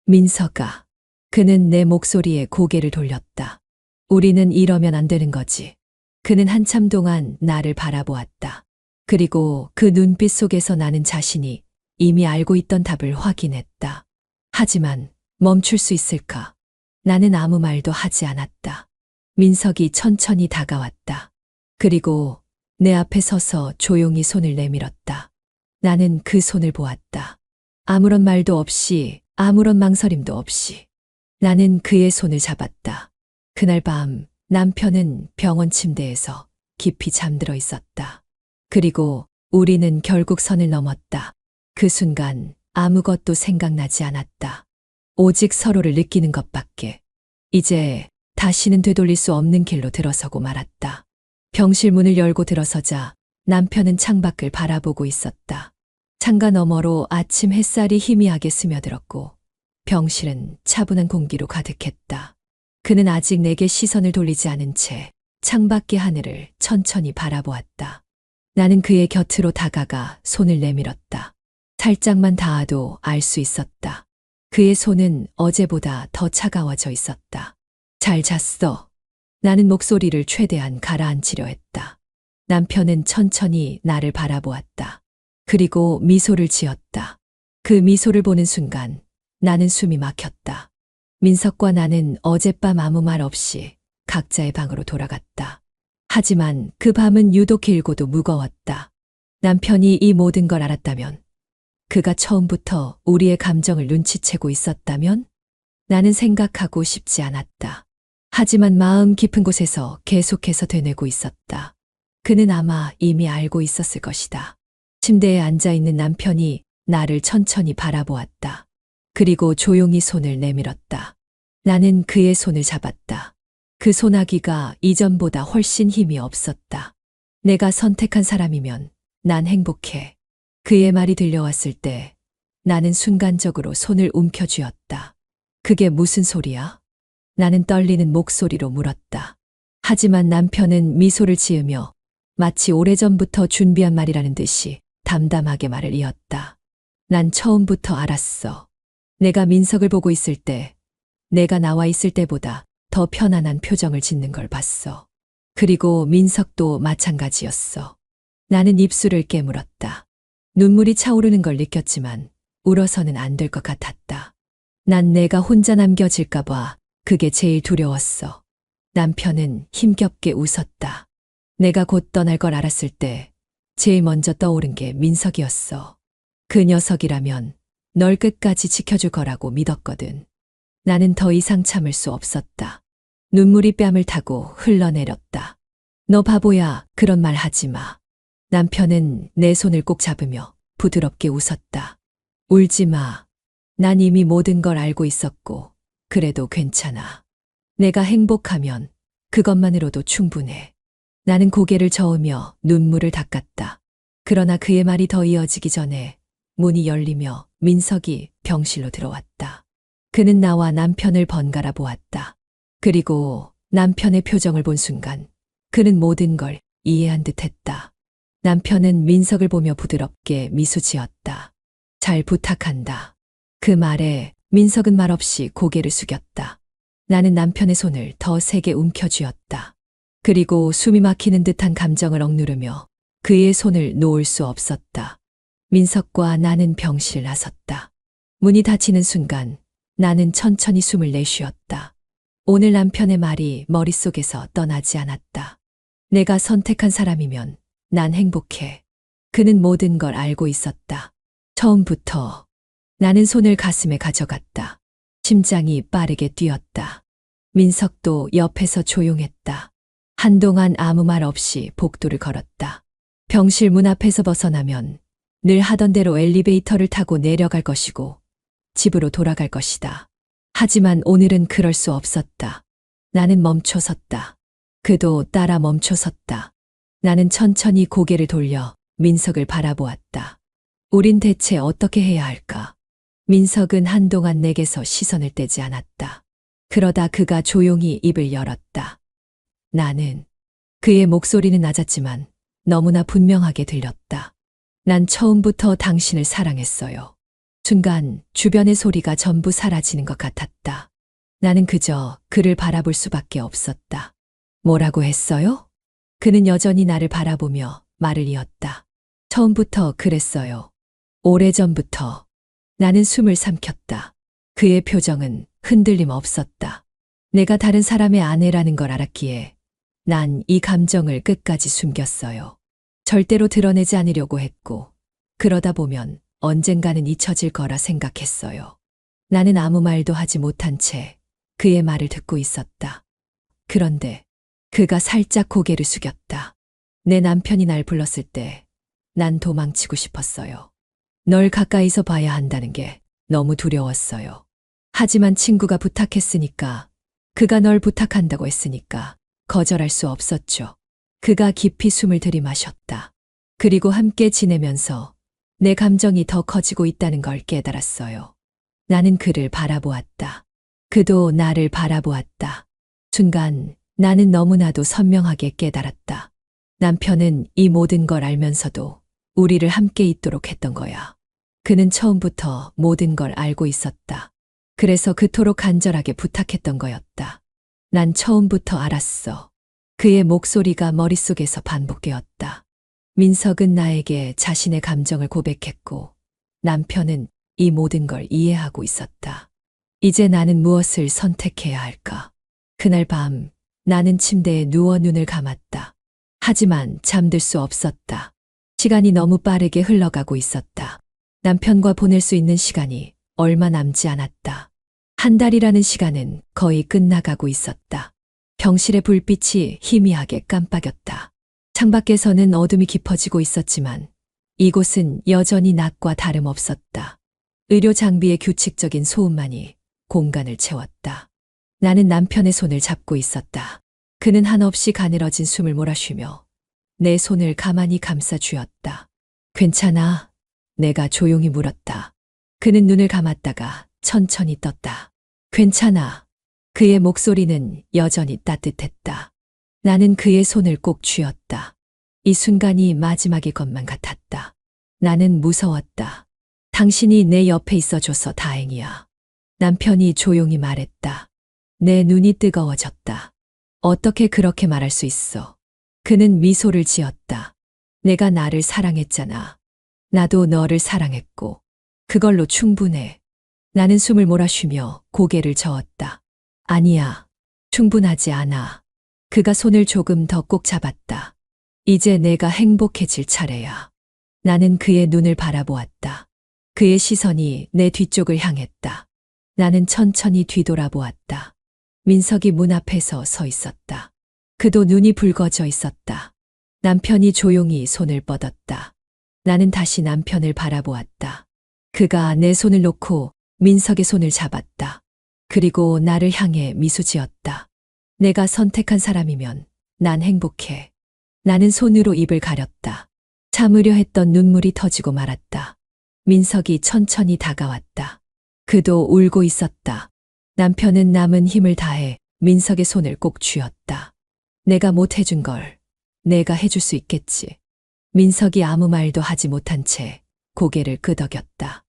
민석아. 그는 내 목소리에 고개를 돌렸다. 우리는 이러면 안 되는 거지. 그는 한참 동안 나를 바라보았다. 그리고 그 눈빛 속에서 나는 자신이 이미 알고 있던 답을 확인했다. 하지만 멈출 수 있을까? 나는 아무 말도 하지 않았다. 민석이 천천히 다가왔다. 그리고 내 앞에 서서 조용히 손을 내밀었다. 나는 그 손을 보았다. 아무런 말도 없이, 아무런 망설임도 없이. 나는 그의 손을 잡았다. 그날 밤 남편은 병원 침대에서 깊이 잠들어 있었다. 그리고 우리는 결국 선을 넘었다. 그 순간 아무것도 생각나지 않았다. 오직 서로를 느끼는 것밖에. 이제 다시는 되돌릴 수 없는 길로 들어서고 말았다. 병실 문을 열고 들어서자 남편은 창밖을 바라보고 있었다. 창가 너머로 아침 햇살이 희미하게 스며들었고 병실은 차분한 공기로 가득했다. 그는 아직 내게 시선을 돌리지 않은 채 창밖의 하늘을 천천히 바라보았다. 나는 그의 곁으로 다가가 손을 내밀었다. 살짝만 닿아도 알 수 있었다. 그의 손은 어제보다 더 차가워져 있었다. 잘 잤어. 나는 목소리를 최대한 가라앉히려 했다. 남편은 천천히 나를 바라보았다. 그리고 미소를 지었다. 그 미소를 보는 순간 나는 숨이 막혔다. 민석과 나는 어젯밤 아무 말 없이 각자의 방으로 돌아갔다. 하지만 그 밤은 유독 길고도 무거웠다. 남편이 이 모든 걸 알았다면, 그가 처음부터 우리의 감정을 눈치채고 있었다면, 나는 생각하고 싶지 않았다. 하지만 마음 깊은 곳에서 계속해서 되뇌고 있었다. 그는 아마 이미 알고 있었을 것이다. 침대에 앉아있는 남편이 나를 천천히 바라보았다. 그리고 조용히 손을 내밀었다. 나는 그의 손을 잡았다. 그 소나기가 이전보다 훨씬 힘이 없었다. 내가 선택한 사람이면 난 행복해. 그의 말이 들려왔을 때 나는 순간적으로 손을 움켜쥐었다. 그게 무슨 소리야? 나는 떨리는 목소리로 물었다. 하지만 남편은 미소를 지으며 마치 오래전부터 준비한 말이라는 듯이 담담하게 말을 이었다. 난 처음부터 알았어. 내가 민석을 보고 있을 때, 내가 나와 있을 때보다 더 편안한 표정을 짓는 걸 봤어. 그리고 민석도 마찬가지였어. 나는 입술을 깨물었다. 눈물이 차오르는 걸 느꼈지만 울어서는 안 될 것 같았다. 난 내가 혼자 남겨질까봐 그게 제일 두려웠어. 남편은 힘겹게 웃었다. 내가 곧 떠날 걸 알았을 때 제일 먼저 떠오른 게 민석이었어. 그 녀석이라면 널 끝까지 지켜줄 거라고 믿었거든. 나는 더 이상 참을 수 없었다. 눈물이 뺨을 타고 흘러내렸다. 너 바보야, 그런 말 하지 마. 남편은 내 손을 꼭 잡으며 부드럽게 웃었다. 울지 마. 난 이미 모든 걸 알고 있었고, 그래도 괜찮아. 내가 행복하면 그것만으로도 충분해. 나는 고개를 저으며 눈물을 닦았다. 그러나 그의 말이 더 이어지기 전에 문이 열리며 민석이 병실로 들어왔다. 그는 나와 남편을 번갈아 보았다. 그리고 남편의 표정을 본 순간 그는 모든 걸 이해한 듯 했다. 남편은 민석을 보며 부드럽게 미소 지었다. 잘 부탁한다. 그 말에 민석은 말없이 고개를 숙였다. 나는 남편의 손을 더 세게 움켜쥐었다. 그리고 숨이 막히는 듯한 감정을 억누르며 그의 손을 놓을 수 없었다. 민석과 나는 병실을 나섰다. 문이 닫히는 순간 나는 천천히 숨을 내쉬었다. 오늘 남편의 말이 머릿속에서 떠나지 않았다. 내가 선택한 사람이면 난 행복해. 그는 모든 걸 알고 있었다. 처음부터 나는 손을 가슴에 가져갔다. 심장이 빠르게 뛰었다. 민석도 옆에서 조용했다. 한동안 아무 말 없이 복도를 걸었다. 병실 문 앞에서 벗어나면 늘 하던 대로 엘리베이터를 타고 내려갈 것이고 집으로 돌아갈 것이다. 하지만 오늘은 그럴 수 없었다. 나는 멈춰 섰다. 그도 따라 멈춰 섰다. 나는 천천히 고개를 돌려 민석을 바라보았다. 우린 대체 어떻게 해야 할까? 민석은 한동안 내게서 시선을 떼지 않았다. 그러다 그가 조용히 입을 열었다. 나는 그의 목소리는 낮았지만 너무나 분명하게 들렸다. 난 처음부터 당신을 사랑했어요. 순간 주변의 소리가 전부 사라지는 것 같았다. 나는 그저 그를 바라볼 수밖에 없었다. 뭐라고 했어요? 그는 여전히 나를 바라보며 말을 이었다. 처음부터 그랬어요. 오래전부터. 나는 숨을 삼켰다. 그의 표정은 흔들림 없었다. 내가 다른 사람의 아내라는 걸 알았기에 난 이 감정을 끝까지 숨겼어요. 절대로 드러내지 않으려고 했고, 그러다 보면 언젠가는 잊혀질 거라 생각했어요. 나는 아무 말도 하지 못한 채 그의 말을 듣고 있었다. 그런데 그가 살짝 고개를 숙였다. 내 남편이 날 불렀을 때 난 도망치고 싶었어요. 널 가까이서 봐야 한다는 게 너무 두려웠어요. 하지만 친구가 부탁했으니까, 그가 널 부탁한다고 했으니까 거절할 수 없었죠. 그가 깊이 숨을 들이마셨다. 그리고 함께 지내면서 내 감정이 더 커지고 있다는 걸 깨달았어요. 나는 그를 바라보았다. 그도 나를 바라보았다. 순간 나는 너무나도 선명하게 깨달았다. 남편은 이 모든 걸 알면서도 우리를 함께 있도록 했던 거야. 그는 처음부터 모든 걸 알고 있었다. 그래서 그토록 간절하게 부탁했던 거였다. 난 처음부터 알았어. 그의 목소리가 머릿속에서 반복되었다. 민석은 나에게 자신의 감정을 고백했고, 남편은 이 모든 걸 이해하고 있었다. 이제 나는 무엇을 선택해야 할까? 그날 밤 나는 침대에 누워 눈을 감았다. 하지만 잠들 수 없었다. 시간이 너무 빠르게 흘러가고 있었다. 남편과 보낼 수 있는 시간이 얼마 남지 않았다. 한 달이라는 시간은 거의 끝나가고 있었다. 병실의 불빛이 희미하게 깜빡였다. 창밖에서는 어둠이 깊어지고 있었지만 이곳은 여전히 낮과 다름없었다. 의료 장비의 규칙적인 소음만이 공간을 채웠다. 나는 남편의 손을 잡고 있었다. 그는 한없이 가늘어진 숨을 몰아쉬며 내 손을 가만히 감싸 쥐었다. 괜찮아? 내가 조용히 물었다. 그는 눈을 감았다가 천천히 떴다. 괜찮아. 그의 목소리는 여전히 따뜻했다. 나는 그의 손을 꼭 쥐었다. 이 순간이 마지막일 것만 같았다. 나는 무서웠다. 당신이 내 옆에 있어줘서 다행이야. 남편이 조용히 말했다. 내 눈이 뜨거워졌다. 어떻게 그렇게 말할 수 있어? 그는 미소를 지었다. 내가 나를 사랑했잖아. 나도 너를 사랑했고, 그걸로 충분해. 나는 숨을 몰아쉬며 고개를 저었다. 아니야. 충분하지 않아. 그가 손을 조금 더 꼭 잡았다. 이제 내가 행복해질 차례야. 나는 그의 눈을 바라보았다. 그의 시선이 내 뒤쪽을 향했다. 나는 천천히 뒤돌아보았다. 민석이 문 앞에서 서 있었다. 그도 눈이 붉어져 있었다. 남편이 조용히 손을 뻗었다. 나는 다시 남편을 바라보았다. 그가 내 손을 놓고 민석의 손을 잡았다. 그리고 나를 향해 미소 지었다. 내가 선택한 사람이면 난 행복해. 나는 손으로 입을 가렸다. 참으려 했던 눈물이 터지고 말았다. 민석이 천천히 다가왔다. 그도 울고 있었다. 남편은 남은 힘을 다해 민석의 손을 꼭 쥐었다. 내가 못 해준 걸 내가 해줄 수 있겠지. 민석이 아무 말도 하지 못한 채 고개를 끄덕였다.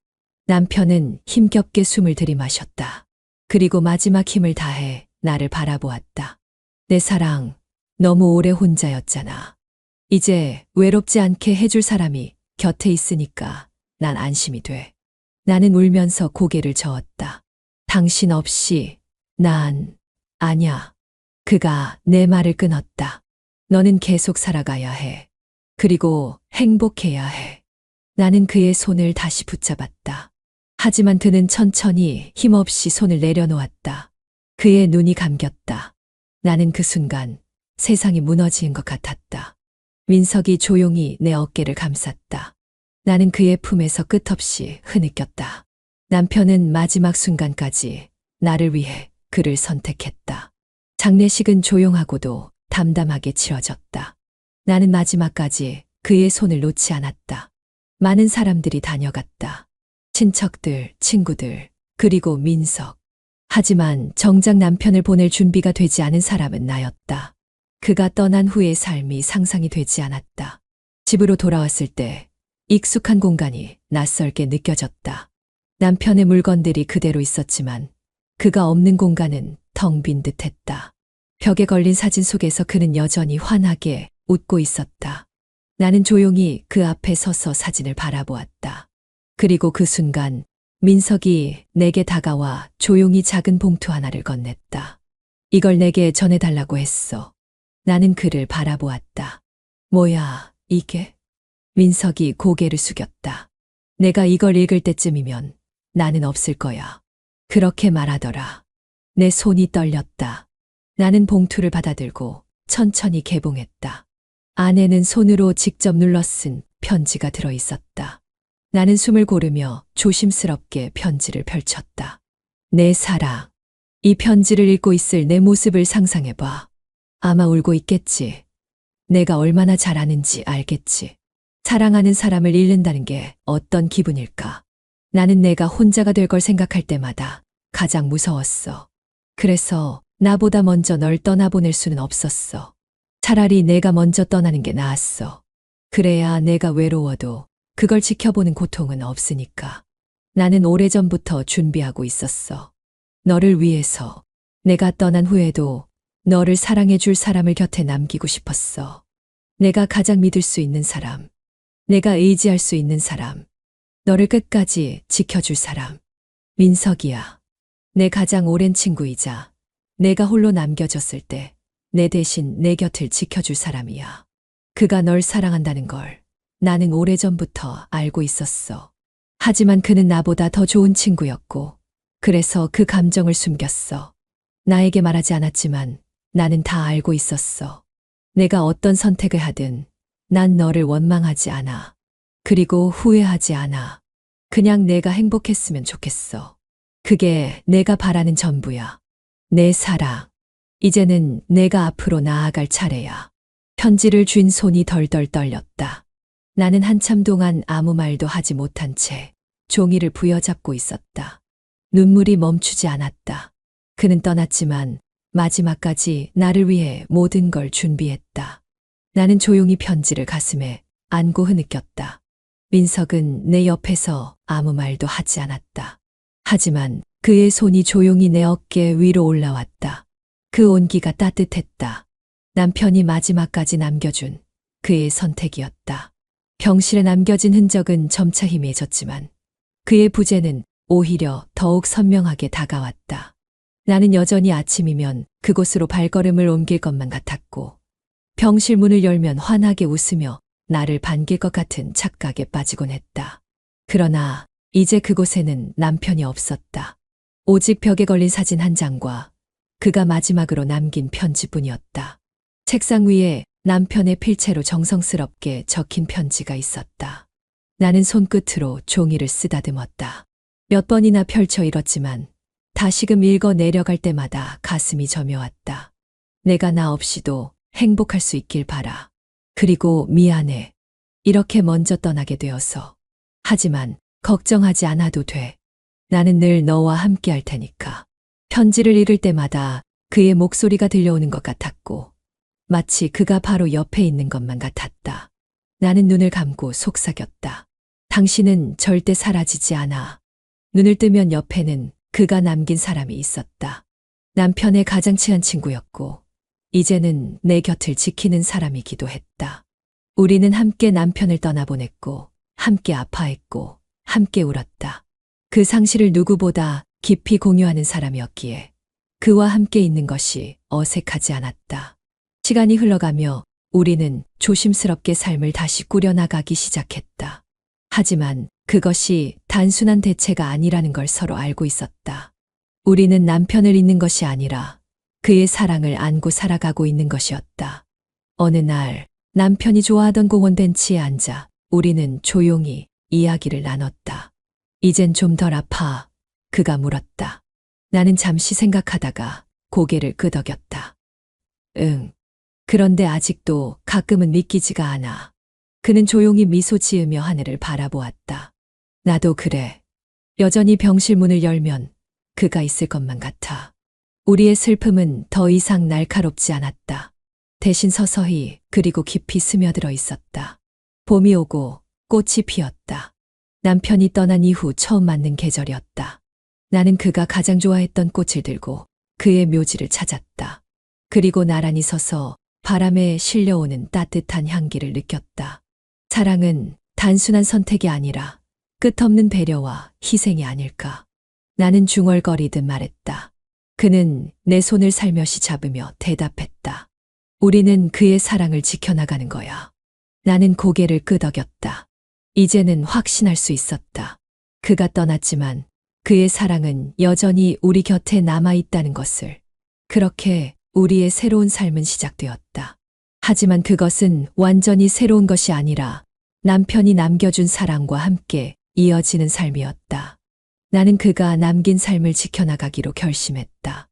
남편은 힘겹게 숨을 들이마셨다. 그리고 마지막 힘을 다해 나를 바라보았다. 내 사랑, 너무 오래 혼자였잖아. 이제 외롭지 않게 해줄 사람이 곁에 있으니까 난 안심이 돼. 나는 울면서 고개를 저었다. 당신 없이 난 아냐. 그가 내 말을 끊었다. 너는 계속 살아가야 해. 그리고 행복해야 해. 나는 그의 손을 다시 붙잡았다. 하지만 그는 천천히 힘없이 손을 내려놓았다. 그의 눈이 감겼다. 나는 그 순간 세상이 무너지는 것 같았다. 민석이 조용히 내 어깨를 감쌌다. 나는 그의 품에서 끝없이 흐느꼈다. 남편은 마지막 순간까지 나를 위해 그를 선택했다. 장례식은 조용하고도 담담하게 치러졌다. 나는 마지막까지 그의 손을 놓지 않았다. 많은 사람들이 다녀갔다. 친척들, 친구들, 그리고 민석. 하지만 정작 남편을 보낼 준비가 되지 않은 사람은 나였다. 그가 떠난 후의 삶이 상상이 되지 않았다. 집으로 돌아왔을 때 익숙한 공간이 낯설게 느껴졌다. 남편의 물건들이 그대로 있었지만 그가 없는 공간은 텅 빈 듯했다. 벽에 걸린 사진 속에서 그는 여전히 환하게 웃고 있었다. 나는 조용히 그 앞에 서서 사진을 바라보았다. 그리고 그 순간 민석이 내게 다가와 조용히 작은 봉투 하나를 건넸다. 이걸 내게 전해달라고 했어. 나는 그를 바라보았다. 뭐야, 이게? 민석이 고개를 숙였다. 내가 이걸 읽을 때쯤이면 나는 없을 거야. 그렇게 말하더라. 내 손이 떨렸다. 나는 봉투를 받아들고 천천히 개봉했다. 안에는 손으로 직접 눌러 쓴 편지가 들어 있었다. 나는 숨을 고르며 조심스럽게 편지를 펼쳤다. 내 사랑. 이 편지를 읽고 있을 내 모습을 상상해봐. 아마 울고 있겠지. 내가 얼마나 잘 아는지 알겠지. 사랑하는 사람을 잃는다는 게 어떤 기분일까? 나는 내가 혼자가 될 걸 생각할 때마다 가장 무서웠어. 그래서 나보다 먼저 널 떠나보낼 수는 없었어. 차라리 내가 먼저 떠나는 게 나았어. 그래야 내가 외로워도 그걸 지켜보는 고통은 없으니까. 나는 오래전부터 준비하고 있었어. 너를 위해서. 내가 떠난 후에도 너를 사랑해줄 사람을 곁에 남기고 싶었어. 내가 가장 믿을 수 있는 사람. 내가 의지할 수 있는 사람. 너를 끝까지 지켜줄 사람. 민석이야. 내 가장 오랜 친구이자 내가 홀로 남겨졌을 때 내 대신 내 곁을 지켜줄 사람이야. 그가 널 사랑한다는 걸 나는 오래전부터 알고 있었어. 하지만 그는 나보다 더 좋은 친구였고 그래서 그 감정을 숨겼어. 나에게 말하지 않았지만 나는 다 알고 있었어. 내가 어떤 선택을 하든 난 너를 원망하지 않아. 그리고 후회하지 않아. 그냥 내가 행복했으면 좋겠어. 그게 내가 바라는 전부야. 내 사랑. 이제는 내가 앞으로 나아갈 차례야. 편지를 쥔 손이 덜덜 떨렸다. 나는 한참 동안 아무 말도 하지 못한 채 종이를 부여잡고 있었다. 눈물이 멈추지 않았다. 그는 떠났지만 마지막까지 나를 위해 모든 걸 준비했다. 나는 조용히 편지를 가슴에 안고 흐느꼈다. 민석은 내 옆에서 아무 말도 하지 않았다. 하지만 그의 손이 조용히 내 어깨 위로 올라왔다. 그 온기가 따뜻했다. 남편이 마지막까지 남겨준 그의 선택이었다. 병실에 남겨진 흔적은 점차 희미해졌지만 그의 부재는 오히려 더욱 선명하게 다가왔다. 나는 여전히 아침이면 그곳으로 발걸음을 옮길 것만 같았고 병실 문을 열면 환하게 웃으며 나를 반길 것 같은 착각에 빠지곤 했다. 그러나 이제 그곳에는 남편이 없었다. 오직 벽에 걸린 사진 한 장과 그가 마지막으로 남긴 편지뿐이었다. 책상 위에 남편의 필체로 정성스럽게 적힌 편지가 있었다. 나는 손끝으로 종이를 쓰다듬었다. 몇 번이나 펼쳐 읽었지만 다시금 읽어 내려갈 때마다 가슴이 저며왔다. 내가 나 없이도 행복할 수 있길 바라. 그리고 미안해. 이렇게 먼저 떠나게 되어서. 하지만 걱정하지 않아도 돼. 나는 늘 너와 함께 할 테니까. 편지를 읽을 때마다 그의 목소리가 들려오는 것 같았고 마치 그가 바로 옆에 있는 것만 같았다. 나는 눈을 감고 속삭였다. 당신은 절대 사라지지 않아. 눈을 뜨면 옆에는 그가 남긴 사람이 있었다. 남편의 가장 친한 친구였고 이제는 내 곁을 지키는 사람이기도 했다. 우리는 함께 남편을 떠나보냈고 함께 아파했고 함께 울었다. 그 상실을 누구보다 깊이 공유하는 사람이었기에 그와 함께 있는 것이 어색하지 않았다. 시간이 흘러가며 우리는 조심스럽게 삶을 다시 꾸려나가기 시작했다. 하지만 그것이 단순한 대체가 아니라는 걸 서로 알고 있었다. 우리는 남편을 잊는 것이 아니라 그의 사랑을 안고 살아가고 있는 것이었다. 어느 날 남편이 좋아하던 공원 벤치에 앉아 우리는 조용히 이야기를 나눴다. 이젠 좀 덜 아파. 그가 물었다. 나는 잠시 생각하다가 고개를 끄덕였다. 응. 그런데 아직도 가끔은 믿기지가 않아. 그는 조용히 미소 지으며 하늘을 바라보았다. 나도 그래. 여전히 병실 문을 열면 그가 있을 것만 같아. 우리의 슬픔은 더 이상 날카롭지 않았다. 대신 서서히 그리고 깊이 스며들어 있었다. 봄이 오고 꽃이 피었다. 남편이 떠난 이후 처음 맞는 계절이었다. 나는 그가 가장 좋아했던 꽃을 들고 그의 묘지를 찾았다. 그리고 나란히 서서 바람에 실려오는 따뜻한 향기를 느꼈다. 사랑은 단순한 선택이 아니라 끝없는 배려와 희생이 아닐까. 나는 중얼거리듯 말했다. 그는 내 손을 살며시 잡으며 대답했다. 우리는 그의 사랑을 지켜나가는 거야. 나는 고개를 끄덕였다. 이제는 확신할 수 있었다. 그가 떠났지만 그의 사랑은 여전히 우리 곁에 남아있다는 것을. 그렇게 우리의 새로운 삶은 시작되었다. 하지만 그것은 완전히 새로운 것이 아니라 남편이 남겨준 사랑과 함께 이어지는 삶이었다. 나는 그가 남긴 삶을 지켜나가기로 결심했다.